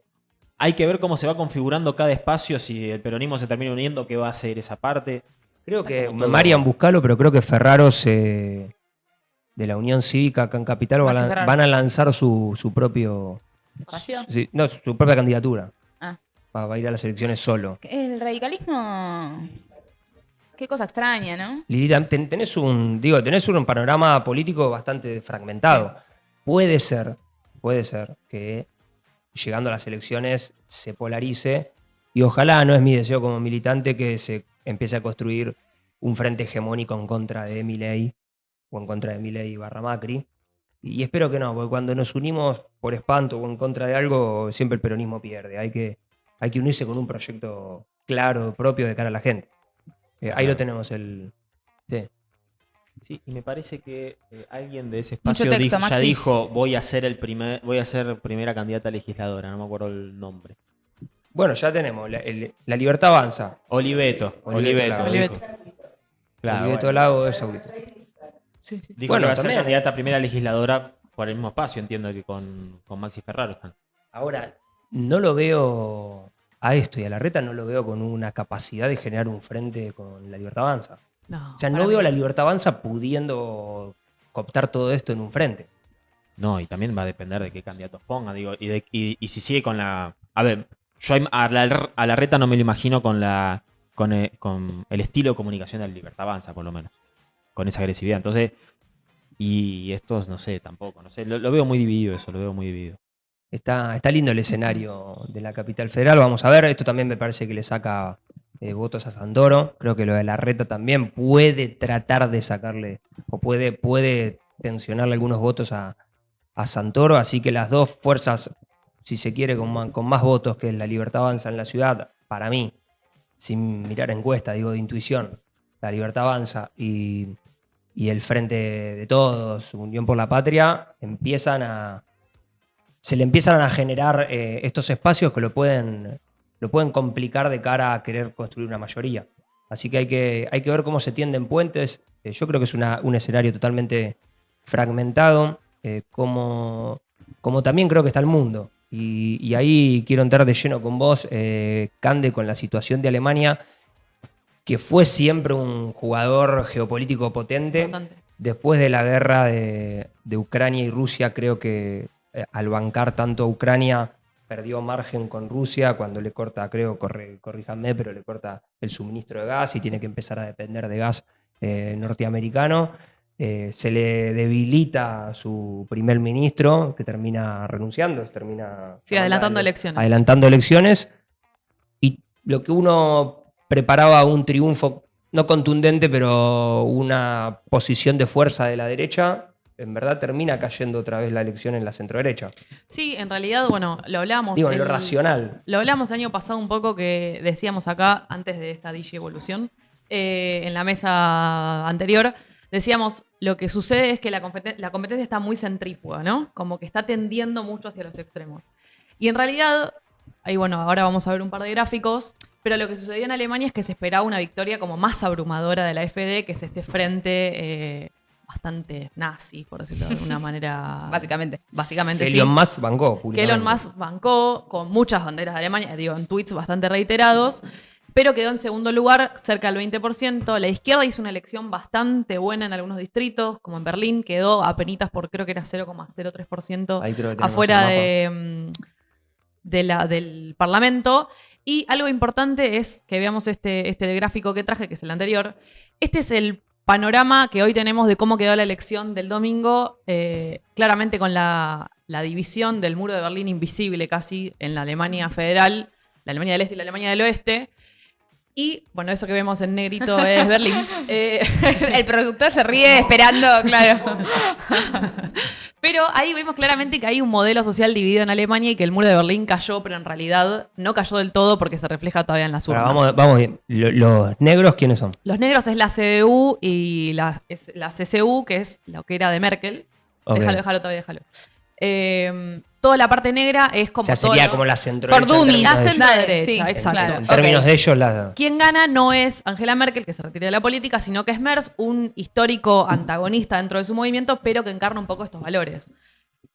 hay que ver cómo se va configurando cada espacio, si el peronismo se termina uniendo, qué va a hacer esa parte. Creo que Marian buscalo, pero creo que Ferraros de la Unión Cívica acá en Capital van a lanzar su propio... ¿Espacio? No, su propia candidatura. Ah. Va a ir a las elecciones solo. El radicalismo... Qué cosa extraña, ¿no? Lilita, tenés un panorama político bastante fragmentado. Puede ser que llegando a las elecciones se polarice y ojalá, no es mi deseo como militante, que se empiece a construir un frente hegemónico en contra de Milei o en contra de Milei barra Macri. Y espero que no, porque cuando nos unimos por espanto o en contra de algo, siempre el peronismo pierde. Hay que unirse con un proyecto claro, propio de cara a la gente. Ahí lo tenemos Sí, y me parece que alguien de ese espacio Mucho texto, Maxi. dijo, voy a ser primera candidata a legisladora, no me acuerdo el nombre. Bueno, ya tenemos. La Libertad Avanza. Oliveto. Lago. Dijo. Claro, Oliveto bueno. Lago es Oliveto. Dijo Bueno, que va a ser también. candidata a primera legisladora por el mismo espacio, entiendo que con Maxi Ferraro están. Ahora, no lo veo a esto y a Larreta, no lo veo con una capacidad de generar un frente con la Libertad Avanza. No, O sea, para no veo a mí- la Libertad Avanza pudiendo cooptar todo esto en un frente. No, y también va a depender de qué candidatos ponga, digo, y si sigue con la... A ver, yo a Larreta no me lo imagino con el estilo de comunicación de la Libertad Avanza, por lo menos. Con esa agresividad. Entonces, y estos, no sé, tampoco, no sé, lo veo muy dividido eso, lo veo muy dividido. Está lindo el escenario de la capital federal. Vamos a ver, esto también me parece que le saca votos a Santoro. Creo que lo de Larreta también puede tratar de sacarle, o puede tensionarle algunos votos a Santoro. Así que las dos fuerzas, si se quiere, con más votos que la Libertad Avanza en la ciudad, para mí, sin mirar encuesta, digo de intuición, la Libertad Avanza y el Frente de Todos, Unión por la Patria, se le empiezan a generar estos espacios que lo pueden complicar de cara a querer construir una mayoría. Así que hay que ver cómo se tienden puentes. Yo creo que es un escenario totalmente fragmentado. como también creo que está el mundo. Y ahí quiero entrar de lleno con vos, Cande, con la situación de Alemania, que fue siempre un jugador geopolítico potente. Importante. Después de la guerra de Ucrania y Rusia, creo que al bancar tanto a Ucrania, perdió margen con Rusia cuando le corta, creo, corríjanme, pero le corta el suministro de gas y tiene que empezar a depender de gas norteamericano. Se le debilita a su primer ministro, que termina renunciando, Sí, adelantando elecciones. Adelantando elecciones. Y lo que uno preparaba un triunfo, no contundente, pero una posición de fuerza de la derecha, en verdad termina cayendo otra vez la elección en la centroderecha. Sí, en realidad, bueno, lo hablábamos. Digo, en lo racional. Lo hablamos el año pasado un poco, que decíamos acá, antes de esta digievolución, en la mesa anterior, decíamos, lo que sucede es que la competencia está muy centrífuga, ¿no? Como que está tendiendo mucho hacia los extremos. Y en realidad, ahí bueno, ahora vamos a ver un par de gráficos, pero lo que sucedió en Alemania es que se esperaba una victoria como más abrumadora de la AfD, que es este frente bastante nazi, por decirlo de alguna manera. Básicamente. Básicamente, sí. Elon Musk bancó. Que Elon Musk bancó con muchas banderas de Alemania, digo, en tweets bastante reiterados, pero quedó en segundo lugar, cerca del 20%. La izquierda hizo una elección bastante buena en algunos distritos, como en Berlín, quedó apenitas por, creo que era 0,03% Ahí creo que tenemos afuera el mapa. del Parlamento. Y algo importante es que veamos este gráfico que traje, que es el anterior. Este es el panorama que hoy tenemos de cómo quedó la elección del domingo, claramente con la división del muro de Berlín invisible casi en la Alemania federal, la Alemania del Este y la Alemania del Oeste. Y, bueno, eso que vemos en negrito es Berlín. El productor se ríe esperando, claro. Pero ahí vemos claramente que hay un modelo social dividido en Alemania y que el muro de Berlín cayó, pero en realidad no cayó del todo porque se refleja todavía en las urnas. Vamos bien. Los negros, ¿quiénes son? Los negros es la CDU y la CSU, que es lo que era de Merkel. Okay. Déjalo. Toda la parte negra es como O sea, sería como la centroderecha. For dummies. la en términos de ellos. centro-derecha, Sí, exacto. claro. En términos Ok. de ellos, la... Quien gana no es Angela Merkel, que se retira de la política, sino que es Merz, un histórico antagonista dentro de su movimiento, pero que encarna un poco estos valores.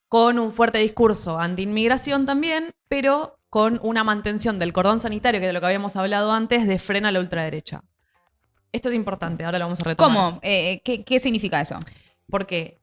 Con un fuerte discurso anti-inmigración también, pero con una mantención del cordón sanitario, que era lo que habíamos hablado antes, de freno a la ultraderecha. Esto es importante, ahora lo vamos a retomar. ¿Cómo? ¿Qué significa eso? Porque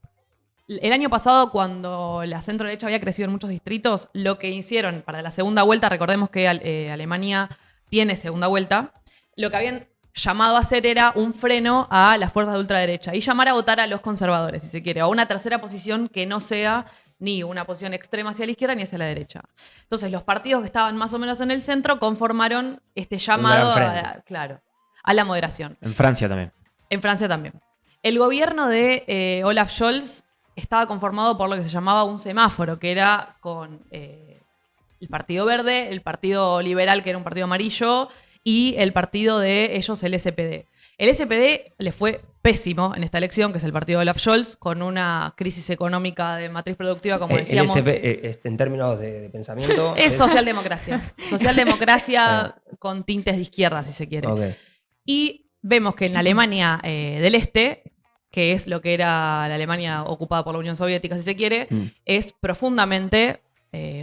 el año pasado, cuando la centro-derecha había crecido en muchos distritos, lo que hicieron para la segunda vuelta, recordemos que Alemania tiene segunda vuelta, lo que habían llamado a hacer era un freno a las fuerzas de ultraderecha y llamar a votar a los conservadores, si se quiere, a una tercera posición que no sea ni una posición extrema hacia la izquierda ni hacia la derecha. Entonces, los partidos que estaban más o menos en el centro conformaron este llamado a la moderación. En Francia también. En Francia también. El gobierno de Olaf Scholz estaba conformado por lo que se llamaba un semáforo, que era con el Partido Verde, el Partido Liberal, que era un partido amarillo, y el partido de ellos, el SPD. El SPD le fue pésimo en esta elección, que es el partido de Olaf Scholz, con una crisis económica de matriz productiva, como decíamos. El SP, en términos de pensamiento... Es socialdemocracia. Socialdemocracia con tintes de izquierda, si se quiere. Okay. Y vemos que en la Alemania del Este, que es lo que era la Alemania ocupada por la Unión Soviética, si se quiere, es profundamente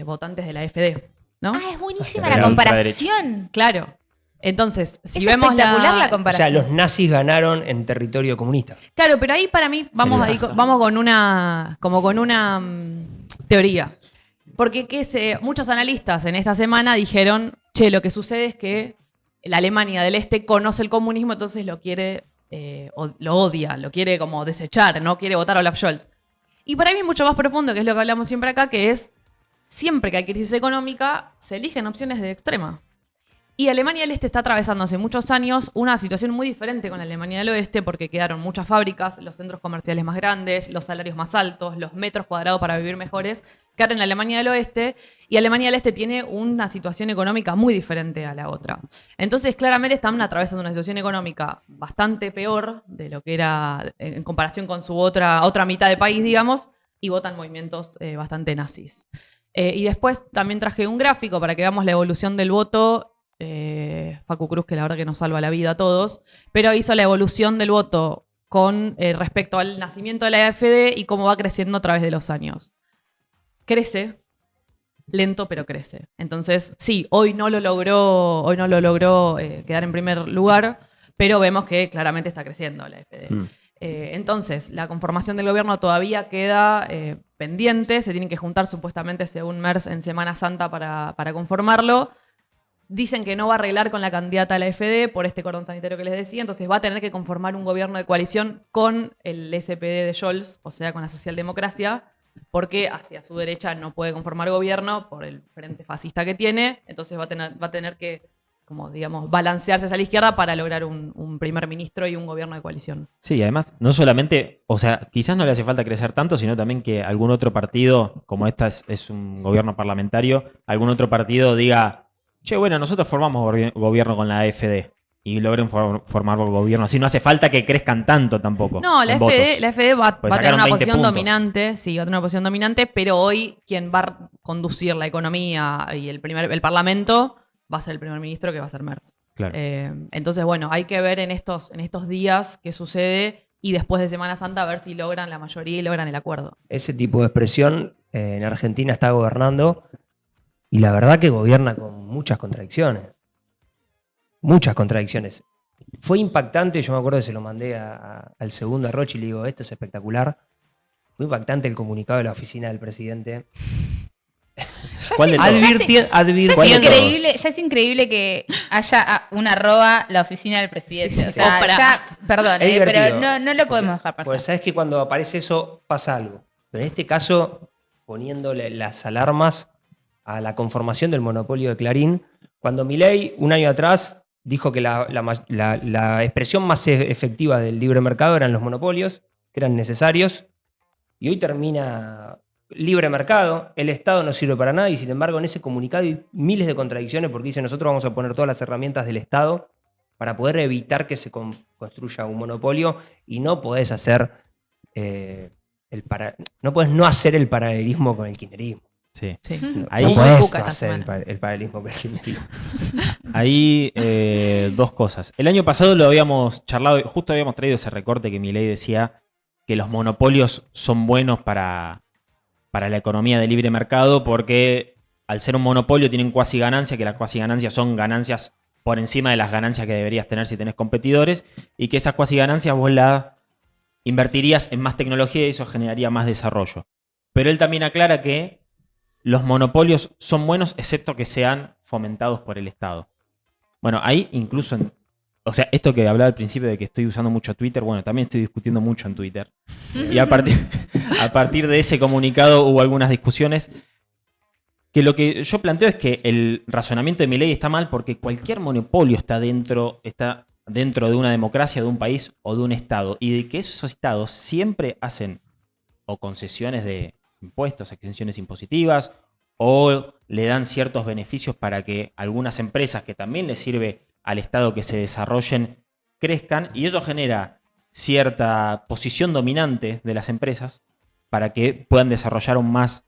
votantes de la AfD, ¿no? Ah, es buenísima Pero la comparación. Claro. Entonces, si Es vemos espectacular la O comparación. sea, los nazis ganaron en territorio comunista. Claro, pero ahí para mí vamos con una teoría. Porque muchos analistas en esta semana dijeron, che, lo que sucede es que la Alemania del Este conoce el comunismo, entonces lo quiere, lo odia, lo quiere como desechar, no quiere votar a Olaf Scholz. Y para mí es mucho más profundo, que es lo que hablamos siempre acá, que es, siempre que hay crisis económica, se eligen opciones de extrema. Y Alemania del Este está atravesando hace muchos años una situación muy diferente con la Alemania del Oeste, porque quedaron muchas fábricas, los centros comerciales más grandes, los salarios más altos, los metros cuadrados para vivir mejores, quedaron en la Alemania del Oeste, y Alemania del Este tiene una situación económica muy diferente a la otra. Entonces, claramente están atravesando una situación económica bastante peor de lo que era en comparación con su otra mitad de país, digamos, y votan movimientos bastante nazis. Y después también traje un gráfico para que veamos la evolución del voto. Facu Cruz, que la verdad que nos salva la vida a todos, pero hizo la evolución del voto con respecto al nacimiento de la AfD y cómo va creciendo a través de los años. Crece, lento pero crece. Entonces, sí, hoy no lo logró quedar en primer lugar, pero vemos que claramente está creciendo la AfD. Entonces, la conformación del gobierno todavía queda pendiente, se tienen que juntar supuestamente, según Merz, en Semana Santa para conformarlo. Dicen que no va a arreglar con la candidata a la AfD por este cordón sanitario que les decía, entonces va a tener que conformar un gobierno de coalición con el SPD de Scholz, o sea, con la socialdemocracia, porque hacia su derecha no puede conformar gobierno por el frente fascista que tiene, entonces va a tener que, como digamos, balancearse hacia la izquierda para lograr un primer ministro y un gobierno de coalición. Sí, además, no solamente, o sea, quizás no le hace falta crecer tanto, sino también que algún otro partido, como esta es un gobierno parlamentario, algún otro partido diga, che, bueno, nosotros formamos gobierno con la AfD y logren formar gobierno. Así no hace falta que crezcan tanto tampoco. No, la AfD va a tener una posición puntos. dominante, sí, va a tener una posición dominante, pero hoy quien va a conducir la economía y el Parlamento va a ser el primer ministro, que va a ser Merz. Claro. Entonces, bueno, hay que ver en estos días qué sucede y después de Semana Santa a ver si logran la mayoría y logran el acuerdo. Ese tipo de expresión en Argentina está gobernando y la verdad que gobierna con muchas contradicciones. Muchas contradicciones. Fue impactante, yo me acuerdo que se lo mandé al segundo a Rochi y le digo, esto es espectacular. Fue impactante el comunicado de la oficina del presidente. ¿Cuál de todos? Ya es increíble que haya un @, la oficina del presidente. Sí, o sea, perdón, pero no lo podemos dejar pasar. Pues sabes que cuando aparece eso pasa algo. Pero en este caso, poniéndole las alarmas a la conformación del monopolio de Clarín, cuando Milei, un año atrás, dijo que la expresión más efectiva del libre mercado eran los monopolios, que eran necesarios, y hoy termina libre mercado, el Estado no sirve para nada, y sin embargo en ese comunicado hay miles de contradicciones porque dice nosotros vamos a poner todas las herramientas del Estado para poder evitar que se construya un monopolio, y no podés hacer no podés no hacer el paralelismo con el kirchnerismo. Sí. Ahí, No podés no hacer el paralelismo con el kirchnerismo. Ahí dos cosas. El año pasado lo habíamos charlado, justo habíamos traído ese recorte que Milei decía que los monopolios son buenos para la economía de libre mercado porque al ser un monopolio tienen cuasi ganancia, que las cuasi ganancias son ganancias por encima de las ganancias que deberías tener si tenés competidores, y que esas cuasi ganancias vos las invertirías en más tecnología y eso generaría más desarrollo. Pero él también aclara que los monopolios son buenos excepto que sean fomentados por el Estado. Bueno, ahí incluso, o sea, esto que hablaba al principio de que estoy usando mucho Twitter, bueno, también estoy discutiendo mucho en Twitter. Y a partir de ese comunicado hubo algunas discusiones. Que lo que yo planteo es que el razonamiento de Milei está mal porque cualquier monopolio está dentro de una democracia, de un país o de un Estado. Y de que esos estados siempre hacen o concesiones de impuestos, exenciones impositivas, o le dan ciertos beneficios para que algunas empresas que también les sirve al Estado que se desarrollen, crezcan, y eso genera cierta posición dominante de las empresas para que puedan desarrollar aún más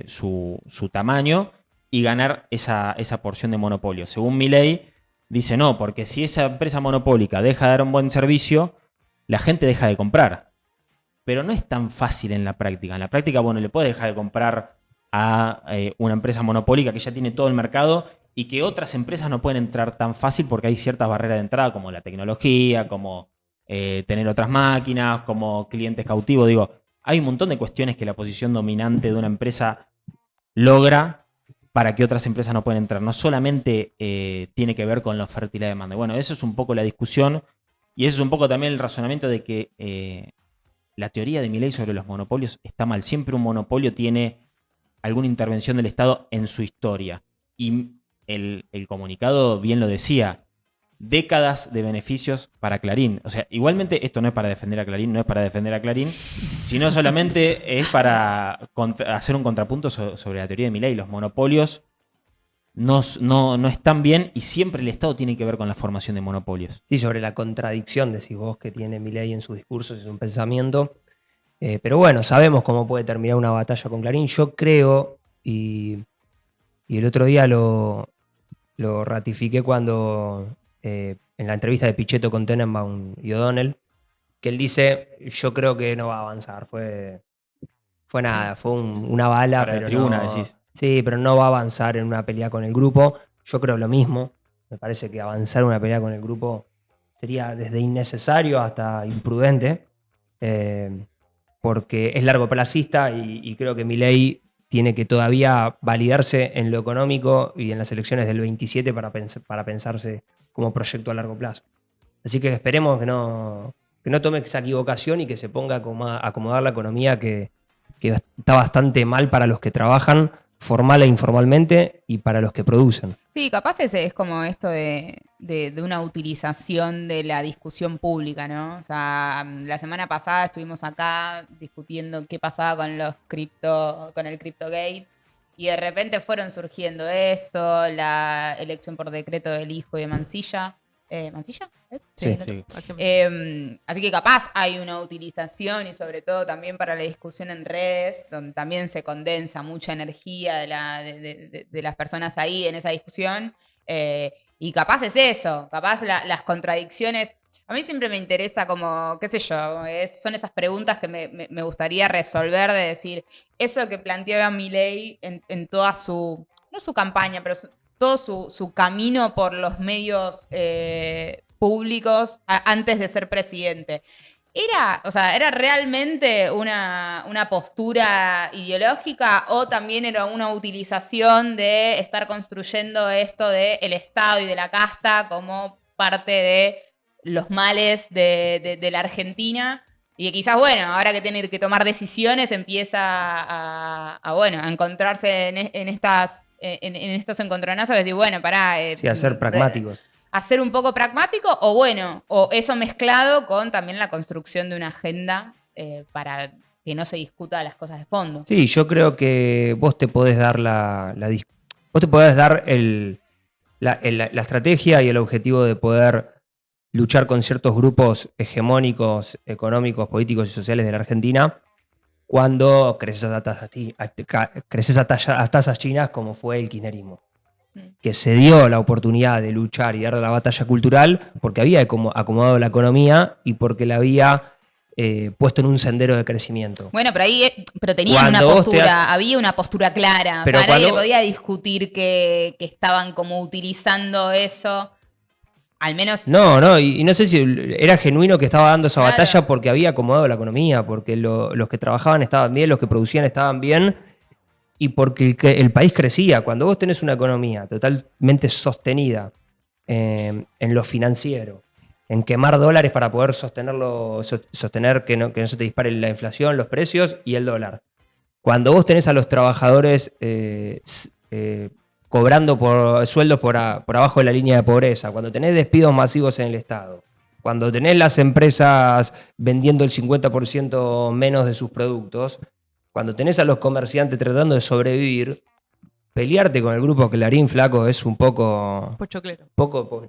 su tamaño y ganar esa porción de monopolio. Según Milei, dice no, porque si esa empresa monopólica deja de dar un buen servicio, la gente deja de comprar. Pero no es tan fácil en la práctica. En la práctica, bueno, le puede dejar de comprar a una empresa monopólica que ya tiene todo el mercado y que otras empresas no pueden entrar tan fácil porque hay ciertas barreras de entrada como la tecnología, como tener otras máquinas, como clientes cautivos. Digo, hay un montón de cuestiones que la posición dominante de una empresa logra para que otras empresas no puedan entrar. No solamente tiene que ver con la oferta y la demanda. Bueno, eso es un poco la discusión y eso es un poco también el razonamiento de que la teoría de Milei sobre los monopolios está mal. Siempre un monopolio tiene alguna intervención del Estado en su historia. Y el comunicado bien lo decía, décadas de beneficios para Clarín. O sea, igualmente esto no es para defender a Clarín, sino solamente es para hacer un contrapunto sobre la teoría de Milei. Los monopolios no están bien y siempre el Estado tiene que ver con la formación de monopolios. Sí, sobre la contradicción, decís vos, que tiene Milei en sus discursos y su pensamiento. Pero bueno, sabemos cómo puede terminar una batalla con Clarín. Yo creo, y el otro día lo ratifiqué cuando en la entrevista de Pichetto con Tenenbaum y O'Donnell, que él dice, yo creo que no va a avanzar. Fue nada, fue una bala. Para la Pero tribuna, no, decís. sí, pero no va a avanzar en una pelea con el grupo. Yo creo lo mismo. Me parece que avanzar en una pelea con el grupo sería desde innecesario hasta imprudente. eh, Porque es largoplacista y creo que Milei tiene que todavía validarse en lo económico y en las elecciones del 27 para pensarse como proyecto a largo plazo. Así que esperemos que no tome esa equivocación y que se ponga a acomodar la economía que está bastante mal para los que trabajan formal e informalmente y para los que producen. Sí, capaz ese es como esto de una utilización de la discusión pública, ¿no? O sea, la semana pasada estuvimos acá discutiendo qué pasaba con el CryptoGate, y de repente fueron surgiendo esto, la elección por decreto del hijo de Mancilla. ¿Mancilla? ¿Es? Sí. Sí. Así que capaz hay una utilización, y sobre todo también para la discusión en redes, donde también se condensa mucha energía de las personas ahí en esa discusión. Y capaz es eso, capaz las contradicciones. A mí siempre me interesa como, qué sé yo, son esas preguntas que me gustaría resolver, de decir, eso que planteaba Milei en toda no su campaña, pero todo su camino por los medios públicos antes de ser presidente. ¿Era realmente una postura ideológica, o también era una utilización de estar construyendo esto del Estado y de la casta como parte de los males de la Argentina? Y que quizás, bueno, ahora que tiene que tomar decisiones empieza a encontrarse en estos encontronazos, de decir, bueno, pará. Sí, a ser pragmáticos. A ser un poco pragmático, o eso mezclado con también la construcción de una agenda para que no se discuta las cosas de fondo. Sí, yo creo que vos te podés dar vos te podés dar la estrategia y el objetivo de poder luchar con ciertos grupos hegemónicos, económicos, políticos y sociales de la Argentina cuando creces a tasas chinas, como fue el kirchnerismo, que se dio la oportunidad de luchar y dar la batalla cultural porque había acomodado la economía y porque la había puesto en un sendero de crecimiento. Bueno, pero tenían Cuando una vos postura, había una postura clara. Pero O sea, nadie cuando- podía discutir que estaban como utilizando eso. Al menos. No, y no sé si era genuino que estaba dando esa Claro. batalla porque había acomodado la economía, porque los que trabajaban estaban bien, los que producían estaban bien y porque el país crecía. Cuando vos tenés una economía totalmente sostenida en lo financiero, en quemar dólares para poder sostener que no se te dispare la inflación, los precios y el dólar. Cuando vos tenés a los trabajadores cobrando sueldos por abajo de la línea de pobreza, cuando tenés despidos masivos en el Estado, cuando tenés las empresas vendiendo el 50% menos de sus productos, cuando tenés a los comerciantes tratando de sobrevivir, pelearte con el grupo Clarín, flaco, es un poco Pochoclero.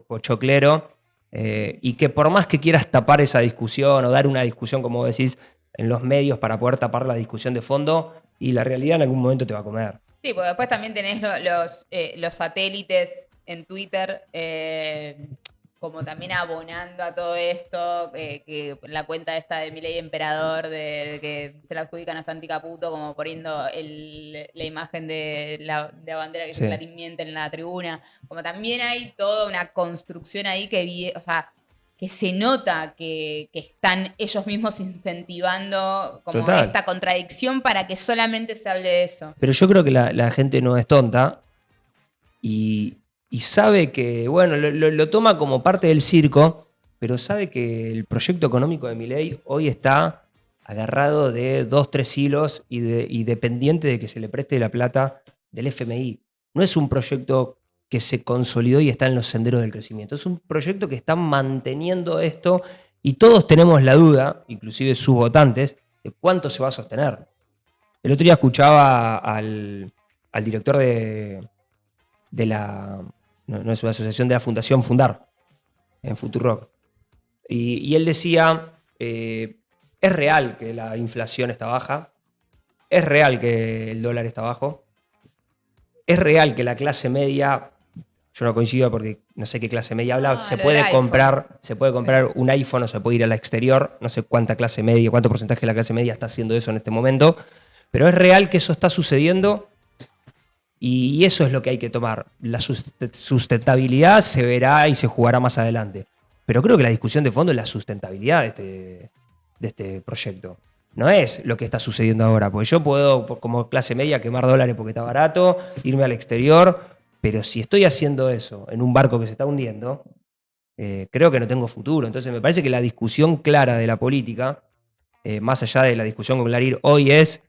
pochoclero, y que por más que quieras tapar esa discusión o dar una discusión, como vos decís, en los medios para poder tapar la discusión de fondo, y la realidad en algún momento te va a comer. Sí, porque después también tenés los satélites en Twitter, como también abonando a todo esto, que la cuenta esta de Milei Emperador, de que se la adjudican a Santi Caputo, como poniendo la imagen de la bandera que Sí. se Clarín miente en la tribuna. Como también hay toda una construcción ahí o sea, que se nota que están ellos mismos incentivando como Total. esta contradicción para que solamente se hable de eso. Pero yo creo que la gente no es tonta y sabe que, bueno, lo toma como parte del circo, pero sabe que el proyecto económico de Milei hoy está agarrado de 2-3 hilos y dependiente de que se le preste la plata del FMI. No es un proyecto que se consolidó y está en los senderos del crecimiento. Es un proyecto que está manteniendo esto y todos tenemos la duda, inclusive sus votantes, de cuánto se va a sostener. El otro día escuchaba al director de la, no es una asociación, de la Fundación Fundar, en Futurock. Y él decía, es real que la inflación está baja, es real que el dólar está bajo, es real que la clase media, yo no coincido porque no sé qué clase media habla. Ah, Se lo puede del iPhone. comprar un iPhone o se puede ir al exterior. No sé cuánta clase media, cuánto porcentaje de la clase media está haciendo eso en este momento. Pero es real que eso está sucediendo y eso es lo que hay que tomar. La sustentabilidad se verá y se jugará más adelante. Pero creo que la discusión de fondo es la sustentabilidad de este proyecto. No es lo que está sucediendo ahora, porque yo puedo, como clase media, quemar dólares porque está barato, irme al exterior, pero si estoy haciendo eso en un barco que se está hundiendo, creo que no tengo futuro. Entonces me parece que la discusión clara de la política, más allá de la discusión con Clarín hoy es,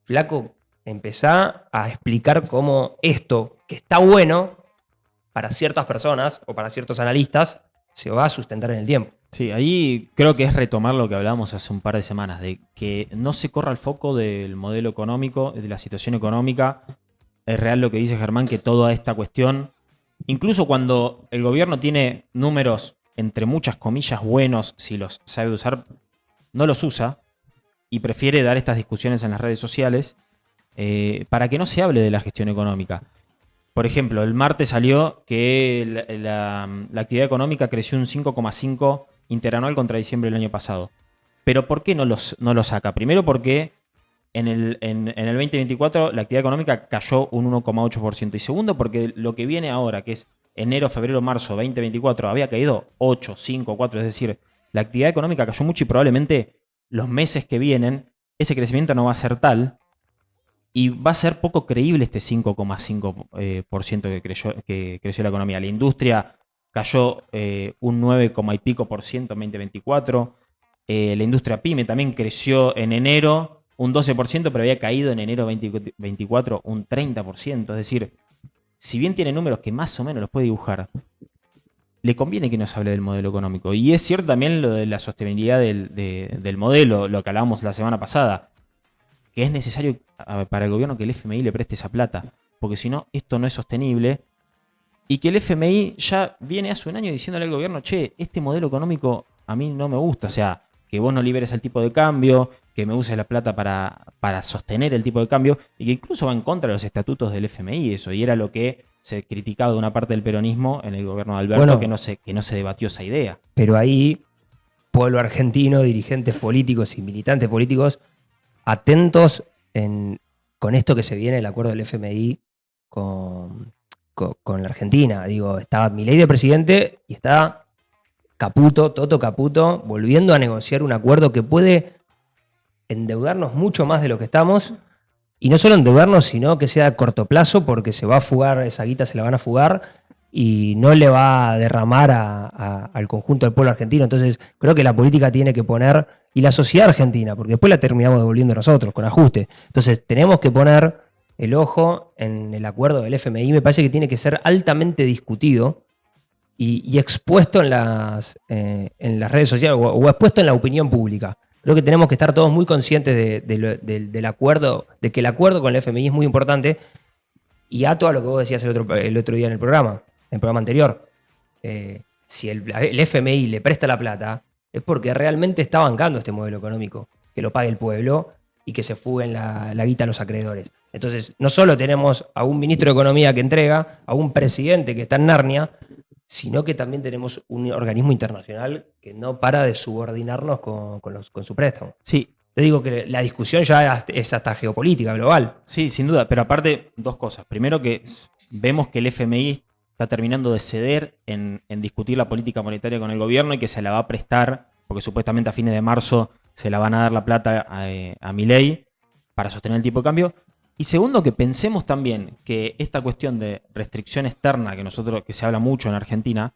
flaco, empezá a explicar cómo esto, que está bueno para ciertas personas o para ciertos analistas, se va a sustentar en el tiempo. Sí, ahí creo que es retomar lo que hablábamos hace un par de semanas, de que no se corra el foco del modelo económico, de la situación económica. Es real lo que dice Germán, que toda esta cuestión, incluso cuando el gobierno tiene números, entre muchas comillas, buenos, si los sabe usar, no los usa y prefiere dar estas discusiones en las redes sociales para que no se hable de la gestión económica. Por ejemplo, el martes salió que la actividad económica creció un 5,5 interanual contra diciembre del año pasado. Pero ¿por qué no lo saca? Primero porque en el 2024 la actividad económica cayó un 1,8%. Y segundo porque lo que viene ahora, que es enero, febrero, marzo 2024, había caído 8, 5, 4. Es decir, la actividad económica cayó mucho y probablemente los meses que vienen ese crecimiento no va a ser tal. Y va a ser poco creíble este 5,5% que creció la economía. La industria cayó un 9, y pico por ciento en 2024. La industria pyme también creció en enero un 12%, pero había caído en enero 2024 un 30%. Es decir, si bien tiene números que más o menos los puede dibujar, le conviene que nos hable del modelo económico. Y es cierto también lo de la sostenibilidad del modelo, lo que hablábamos la semana pasada, que es necesario para el gobierno que el FMI le preste esa plata, porque si no, esto no es sostenible. Y que el FMI ya viene hace un año diciéndole al gobierno, che, este modelo económico a mí no me gusta, o sea, que vos no liberes el tipo de cambio, que me uses la plata para sostener el tipo de cambio, y que incluso va en contra de los estatutos del FMI eso, y era lo que se criticaba de una parte del peronismo en el gobierno de Alberto, Bueno, que no se debatió esa idea. Pero ahí, pueblo argentino, dirigentes políticos y militantes políticos, atentos con esto que se viene el acuerdo del FMI con la Argentina. Digo, está Milei de presidente y está Caputo, Toto Caputo, volviendo a negociar un acuerdo que puede endeudarnos mucho más de lo que estamos. Y no solo endeudarnos, sino que sea a corto plazo, porque se va a fugar, esa guita se la van a fugar y no le va a derramar al conjunto del pueblo argentino. Entonces, creo que la política tiene que poner, y la sociedad argentina, porque después la terminamos devolviendo nosotros, con ajuste. Entonces, tenemos que poner el ojo en el acuerdo del FMI. Me parece que tiene que ser altamente discutido y expuesto en las redes sociales o expuesto en la opinión pública. Creo que tenemos que estar todos muy conscientes del acuerdo, de que el acuerdo con el FMI es muy importante, y ato a lo que vos decías el otro día en el programa anterior. Si el FMI le presta la plata, es porque realmente está bancando este modelo económico, que lo pague el pueblo y que se fuguen la guita a los acreedores. Entonces, no solo tenemos a un ministro de Economía que entrega, a un presidente que está en Narnia, sino que también tenemos un organismo internacional que no para de subordinarnos con su préstamo. Sí. Yo digo que la discusión ya es hasta geopolítica global. Sí, sin duda, pero aparte, dos cosas. Primero que vemos que el FMI está terminando de ceder en discutir la política monetaria con el gobierno y que se la va a prestar, porque supuestamente a fines de marzo se la van a dar la plata a Milei para sostener el tipo de cambio. Y segundo, que pensemos también que esta cuestión de restricción externa, que se habla mucho en Argentina,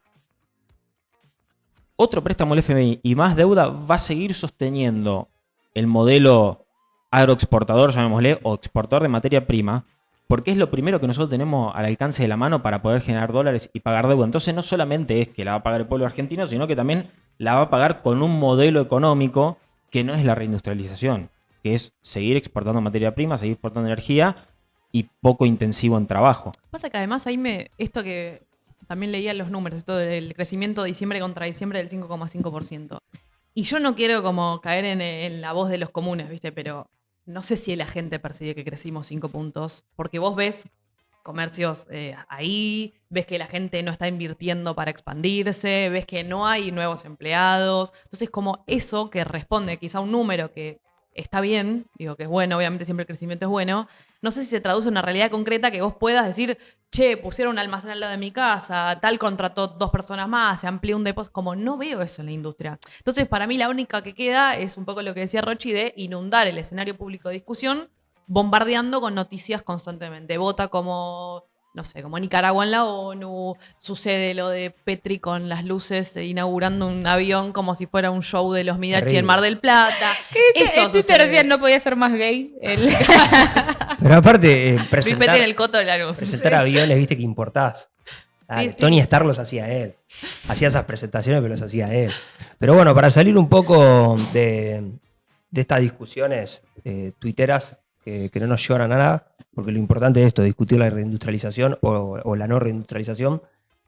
otro préstamo del FMI y más deuda va a seguir sosteniendo el modelo agroexportador, llamémosle, o exportador de materia prima, porque es lo primero que nosotros tenemos al alcance de la mano para poder generar dólares y pagar deuda. Entonces no solamente es que la va a pagar el pueblo argentino, sino que también la va a pagar con un modelo económico que no es la reindustrialización, que es seguir exportando materia prima, seguir exportando energía y poco intensivo en trabajo. Pasa que además ahí esto que también leía en los números, esto del crecimiento diciembre contra diciembre del 5,5%. Y yo no quiero como caer en la voz de los comunes, ¿viste? Pero no sé si la gente percibe que crecimos 5 puntos, porque vos ves comercios ahí, ves que la gente no está invirtiendo para expandirse, ves que no hay nuevos empleados. Entonces, como eso que responde quizá a un número que está bien, digo que es bueno, obviamente siempre el crecimiento es bueno, no sé si se traduce en una realidad concreta que vos puedas decir, che, pusieron un almacén al lado de mi casa, tal contrató 2 personas más, se amplió un depósito, como no veo eso en la industria. Entonces, para mí la única que queda es un poco lo que decía Rochi de inundar el escenario público de discusión bombardeando con noticias constantemente. Vota como, no sé, como Nicaragua en la ONU, sucede lo de Petri con las luces inaugurando un avión como si fuera un show de los Midachi en Mar del Plata. ¿Qué dice? En Twitter sucede. decían no podía ser más gay. Pero aparte, Vi Petri en el coto de la luz. presentar aviones, viste que importás. Dale, Sí. Tony Stark los hacía él. Hacía esas presentaciones, pero los hacía él. Pero bueno, para salir un poco de estas discusiones tuiteras que no nos llevan a nada, porque lo importante es esto, discutir la reindustrialización o la no reindustrialización.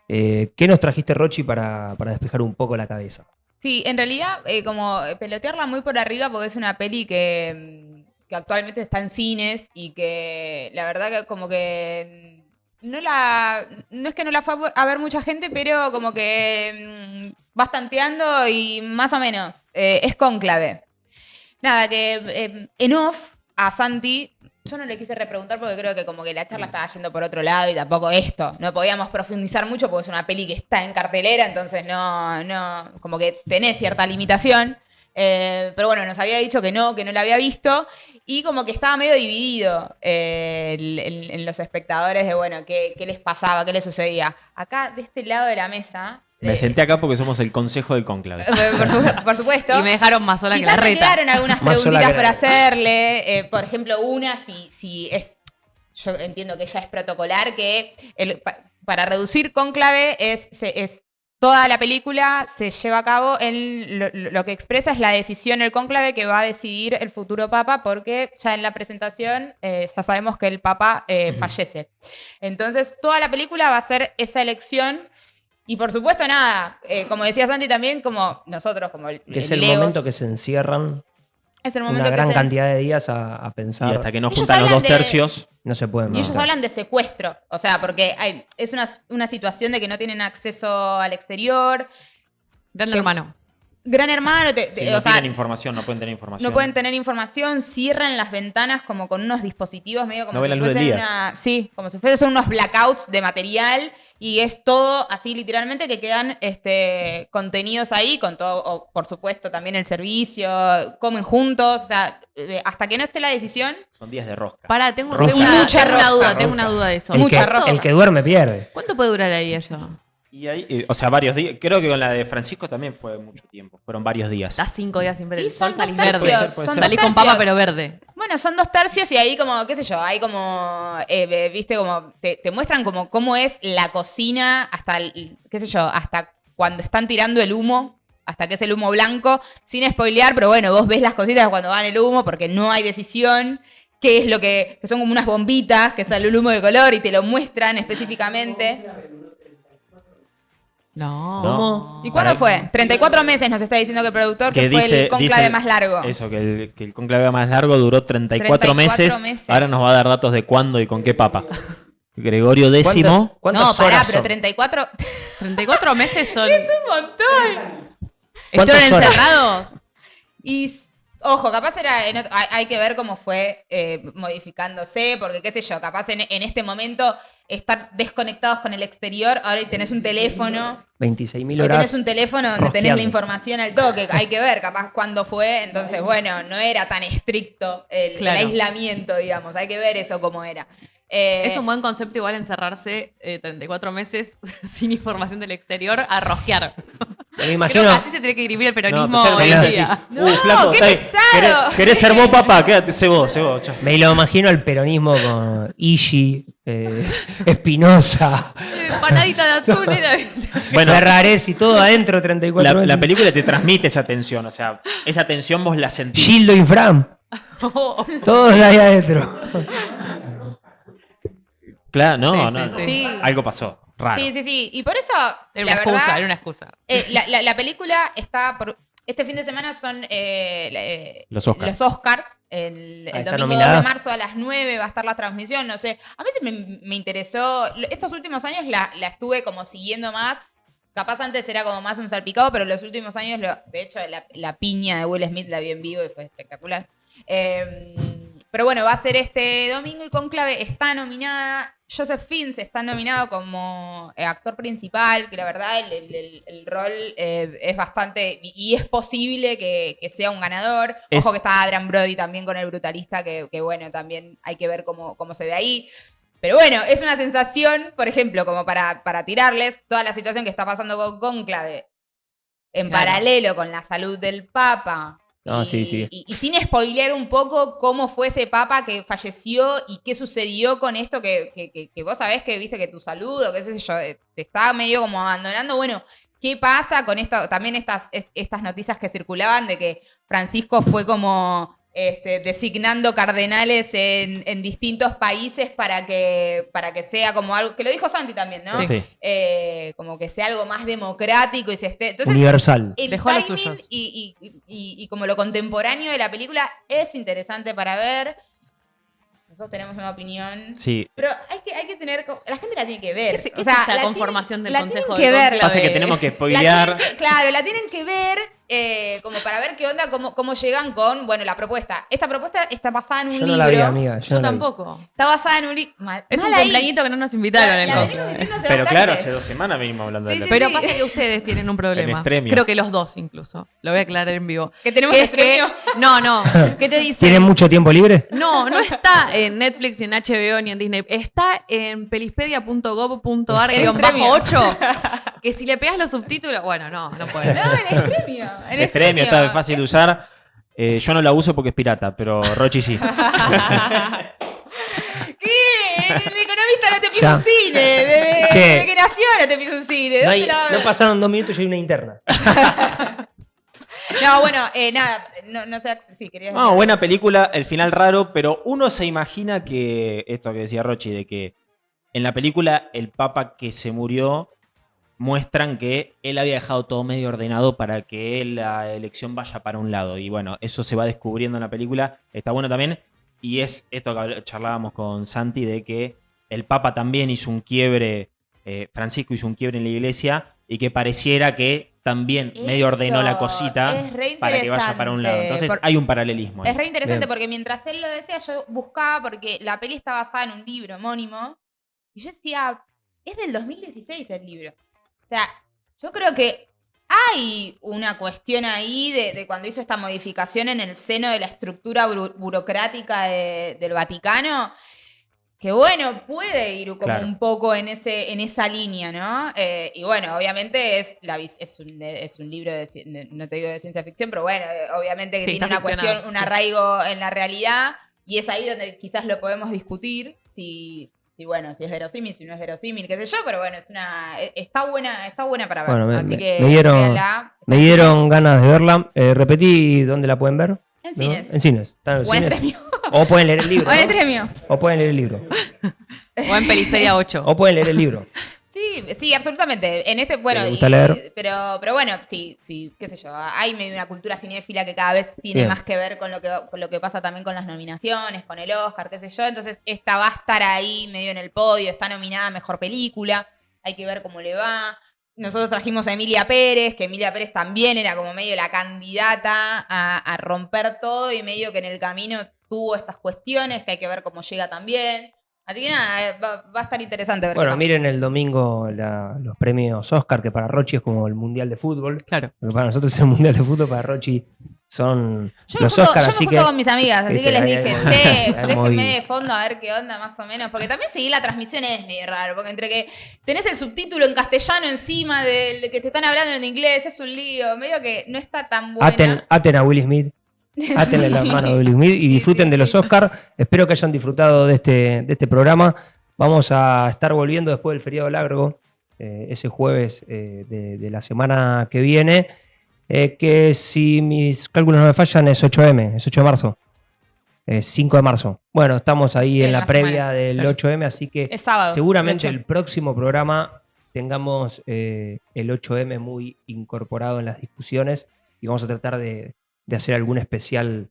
¿Qué nos trajiste, Rochi, para despejar un poco la cabeza? Sí, en realidad, como pelotearla muy por arriba, porque es una peli que actualmente está en cines y que la verdad que como que no es que no la fue a ver mucha gente, pero como que vas tanteando y más o menos es Cónclave. Nada, que en off a Santi, yo no le quise repreguntar porque creo que como que la charla estaba yendo por otro lado y tampoco esto. No podíamos profundizar mucho porque es una peli que está en cartelera, entonces no, como que tenés cierta limitación. Pero bueno, nos había dicho que no la había visto y como que estaba medio dividido en los espectadores de, bueno, qué les pasaba, qué les sucedía. Acá, de este lado de la mesa... Me senté acá porque somos el consejo del cónclave. Por supuesto. Y me dejaron más sola que Quizás la me reta. quedaron algunas Más sola preguntitas que por la- hacerle. Por ejemplo, una, si es... Yo entiendo que ya es protocolar, que para reducir Cónclave es toda la película se lleva a cabo en lo que expresa es la decisión del cónclave que va a decidir el futuro papa, porque ya en la presentación ya sabemos que el papa fallece. Entonces, toda la película va a ser esa elección. Y por supuesto, nada, como decía Santi también, como nosotros, como Que es el Leos, momento que se encierran es el momento una que gran se- cantidad de días a Y pensar. hasta que nos Ellos juntan los hablan 2 de- tercios. No se pueden Y ellos matar. hablan de secuestro, o sea, porque es una situación de que no tienen acceso al exterior. Gran hermano. Gran hermano, Si no o sea, tienen información, no pueden tener información. no pueden tener información, cierran las ventanas como con unos dispositivos medio como No ven si la luz del fuesen día. sí, como si fuesen unos blackouts de material y es todo así literalmente que quedan contenidos ahí con todo, o, por supuesto también el servicio, comen juntos, o sea, hasta que no esté la decisión. Son días de rosca. Pará, tengo Roja. Mucha una roja. duda de eso. El que, mucha ropa. el que duerme pierde. ¿Cuánto puede durar ahí eso? Y ahí, o sea, varios días. Creo que con la de Francisco también fue mucho tiempo. Fueron varios días. Estás 5 días sin ver Y el sol, son salís 2 verde. tercios, puede son ser. 2 Salís con tercios. papa pero verde. Bueno, son 2 tercios y ahí como, qué sé yo, hay como, viste, como te muestran como cómo es la cocina hasta, qué sé yo, hasta cuando están tirando el humo, hasta que es el humo blanco, sin spoilear, pero bueno, vos ves las cositas cuando van el humo porque no hay decisión, qué es lo que son como unas bombitas que sale el humo de color y te lo muestran específicamente. No. ¿Cómo? ¿Y cuándo fue? 34 meses nos está diciendo que el productor que fue el conclave más largo. Eso, que el conclave más largo duró 34 meses. meses. Ahora nos va a dar datos de cuándo y con qué papa. Gregorio X. ¿Cuántas No, pará, horas pero son? 34... 34 meses son. un montón. ¿Cuántas ¿Estuvieron horas? encerrados? Y, ojo, capaz era hay que ver cómo fue modificándose, porque qué sé yo, capaz en este momento estar desconectados con el exterior, ahora tenés un teléfono, 26.000 hoy horas. tenés un teléfono donde tenés rosqueando. la información al toque, hay que ver capaz cuándo fue, entonces bueno, no era tan estricto el Claro. aislamiento, digamos, hay que ver eso cómo era. Es un buen concepto igual encerrarse 34 meses sin información del exterior a rosquear. Me Creo imagino, que así se tiene que dirimir el peronismo No, hoy pensar en que día. decís, No, flaco, qué está ahí. pesado. ¿Querés ser vos, papá? Quédate, sé vos, chao. me lo imagino al peronismo con Ishi, Espinosa, Panadita de atún era. Bueno, Ferrares y todo adentro 34 la meses. película te transmite esa tensión. O sea, esa tensión vos la sentís. Gildo y Fran, todos ahí adentro. Claro, no, Sí, no. sí, no. sí. Algo pasó. Raro. Sí, y por eso, Era la una excusa, verdad, era una excusa. la película está Este fin de semana son Los Oscars. Los Oscars. El está domingo 2 nominada. de marzo a las 9 va a estar la transmisión, no sé. A mí me interesó. Estos últimos años la estuve como siguiendo más. Capaz antes era como más un salpicado, pero los últimos años, de hecho, la piña de Will Smith la vi en vivo y fue espectacular. Pero bueno, va a ser este domingo y Cónclave está nominada. Joseph Fiennes está nominado como actor principal, que la verdad el rol es bastante... Y es posible que sea un ganador. Ojo que está Adrian Brody también con El Brutalista, que bueno, también hay que ver cómo se ve ahí. Pero bueno, es una sensación, por ejemplo, como para tirarles toda la situación que está pasando con Cónclave en paralelo con la salud del Papa. No, sí. Y sin spoilear un poco cómo fue ese Papa que falleció y qué sucedió con esto que vos sabés que viste que tu salud o qué sé yo, te está medio como abandonando. Bueno, ¿qué pasa con esto? También estas noticias que circulaban de que Francisco fue como designando cardenales en distintos países para que sea como algo, que lo dijo Santi también, ¿no? Sí. Como que sea algo más democrático y se esté... Entonces, Universal. el Dejó a los timing suyos. y como lo contemporáneo de la película es interesante para ver. Nosotros tenemos una opinión. Sí. Pero hay que tener... La gente la tiene que ver. ¿Qué es esta conformación del la Consejo tienen que de ver. Cónclave? Pasa que tenemos que spoilear. Claro, la tienen que ver como para ver qué onda, cómo llegan con, bueno, la propuesta. Esta propuesta está basada en un Yo libro. no la vi, amiga. Yo no la vi. tampoco. Está basada en un libro. Es un cumpleañito que no nos invitaron en el La Cónclave. venimos diciendo hace Pero bastante. claro, hace 2 semanas venimos hablando Sí, de sí, la Pero sí. pasa que ustedes tienen un problema. extremio. Creo que los dos incluso. Lo voy a aclarar en vivo. Que tenemos Que es que, extremio. no. ¿Qué te dice? ¿Tienen mucho tiempo libre? No está en Netflix, ni en HBO, ni en Disney. Está en pelispedia.gov.ar-8. Que si le pegas los subtítulos, bueno, no puede. No, el extremio. El extremio está fácil de usar. Yo no la uso porque es pirata, pero Rochi sí. ¿Qué? El economista no te piso Ya. un cine. Che. Desde que nació no te piso un cine. No, ¿Dónde la- no pasaron 2 minutos y hay una interna. No, bueno, nada. No sé si querías No, buena película, el final raro, pero uno se imagina que, esto que decía Rochi, de que en la película el papa que se murió muestran que él había dejado todo medio ordenado para que la elección vaya para un lado. Y bueno, eso se va descubriendo en la película, está bueno también. Y es esto que charlábamos con Santi, de que el papa también hizo un quiebre, Francisco hizo un quiebre en la iglesia, y que pareciera que también medio ordenó la cosita es re para que vaya para un lado. interesante, Entonces hay un paralelismo ahí. Es re interesante Bien. porque mientras él lo decía, yo buscaba, porque la peli está basada en un libro homónimo, y yo decía, es del 2016 el libro. O sea, yo creo que hay una cuestión ahí de cuando hizo esta modificación en el seno de la estructura burocrática del Vaticano, que bueno, puede ir como Claro. un poco en esa línea, ¿no? Y bueno, obviamente es un libro no te digo de ciencia ficción, pero bueno, obviamente que Sí, tiene está una cuestión, ficcionado, un sí. arraigo en la realidad, y es ahí donde quizás lo podemos discutir, si es verosímil, si no es verosímil, qué sé yo, pero bueno, está buena para ver. Bueno, Así que me dieron véanla. ganas de verla. Repetí dónde la pueden ver. En ¿No? cines. En cines. ¿Están en los O en cines? Estremio. O pueden leer el libro. O en ¿no? Estremio. O pueden leer el libro. O en Pelispedia 8. O pueden leer el libro. Sí, absolutamente. En bueno, ¿Te gusta leer? pero bueno, sí, qué sé yo. Hay medio una cultura cinéfila que cada vez tiene Bien. más que ver con lo que pasa también con las nominaciones, con el Oscar, qué sé yo. Entonces, esta va a estar ahí medio en el podio, está nominada a Mejor Película. Hay que ver cómo le va. Nosotros trajimos a Emilia Pérez, que Emilia Pérez también era como medio la candidata a romper todo y medio que en el camino tuvo estas cuestiones que hay que ver cómo llega también. Así que nada, va a estar interesante ver qué Bueno, pasa. miren el domingo los premios Oscar, que para Rochi es como el Mundial de Fútbol. Claro. Porque para nosotros es el Mundial de Fútbol, para Rochi son Yo me los junto, Oscar, yo me así junto que... con mis amigas, así Viste, que les ahí dije, hay che, hay déjenme movido. de fondo a ver qué onda más o menos. Porque también seguir la transmisión es medio raro, porque entre que tenés el subtítulo en castellano encima del que te están hablando en inglés, es un lío, medio que no está tan buena. Aten a Will Smith. Átenle las manos a Will Smith y disfruten sí, de los sí. Oscar. Espero que hayan disfrutado de este programa. Vamos a estar volviendo después del feriado largo, ese jueves de la semana que viene, que si mis cálculos no me fallan es 8M, es 8 de marzo. 5 de marzo. Bueno, estamos ahí en En la la previa semana. del 8M, así que Es sábado. seguramente el el próximo programa tengamos el 8M muy incorporado en las discusiones y vamos a tratar de hacer algún especial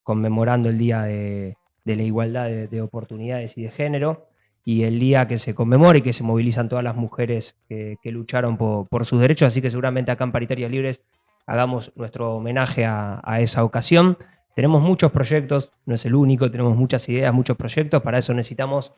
conmemorando el Día de la Igualdad de Oportunidades y de Género, y el día que se conmemora y que se movilizan todas las mujeres que lucharon por sus derechos, así que seguramente acá en Paritarias Libres hagamos nuestro homenaje a esa ocasión. Tenemos muchos proyectos, no es el único, tenemos muchas ideas, muchos proyectos, para eso necesitamos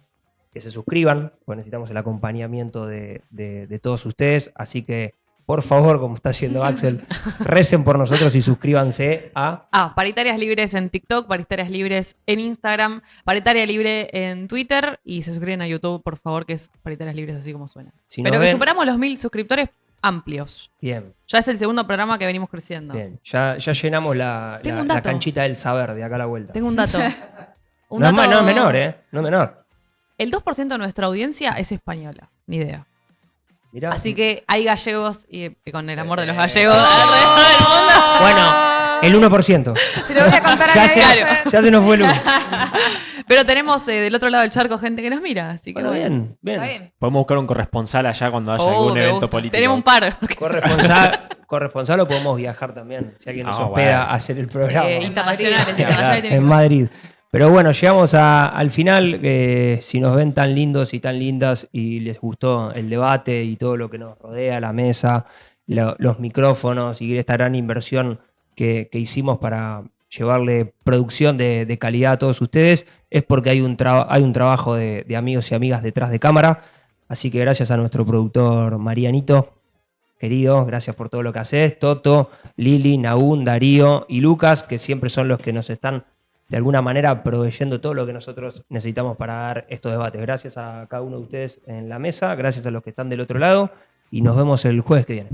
que se suscriban, pues necesitamos el acompañamiento de todos ustedes, así que por favor, como está haciendo Axel, recen por nosotros y suscríbanse a... Paritarias Libres en TikTok, Paritarias Libres en Instagram, Paritaria Libre en Twitter y se suscriben a YouTube, por favor, que es Paritarias Libres así como suena. Si nos Pero que ven- superamos los 1000 suscriptores amplios. Bien, Ya es el segundo programa que venimos creciendo. bien. Ya llenamos Tengo un la dato. canchita del saber de acá a la vuelta. Tengo un dato. Un No, dato- no es menor, ¿eh? No es menor. El 2% de nuestra audiencia es española, ni idea. Mirá. Así que hay gallegos y con el amor de los gallegos alrededor del mundo. Bueno, el 1%. Se lo voy a contar a Ya nadie. ya se nos fue el 1. Pero tenemos del otro lado del charco gente que nos mira, así que Bueno, bien, bien. Está bien. Podemos buscar un corresponsal allá cuando haya Oh, algún me evento gusta. político. Tenemos un par. Corresponsal o podemos viajar también, si alguien nos Ah, hospeda bueno. a hacer el programa. Internacionales, En Madrid. Pero bueno, llegamos al final. Si nos ven tan lindos y tan lindas y les gustó el debate y todo lo que nos rodea, la mesa, los micrófonos y esta gran inversión que hicimos para llevarle producción de calidad a todos ustedes, es porque hay un trabajo de amigos y amigas detrás de cámara. Así que gracias a nuestro productor Marianito, querido, gracias por todo lo que haces. Toto, Lili, Nahún, Darío y Lucas, que siempre son los que nos están de alguna manera proveyendo todo lo que nosotros necesitamos para dar estos debates. Gracias a cada uno de ustedes en la mesa, gracias a los que están del otro lado y nos vemos el jueves que viene.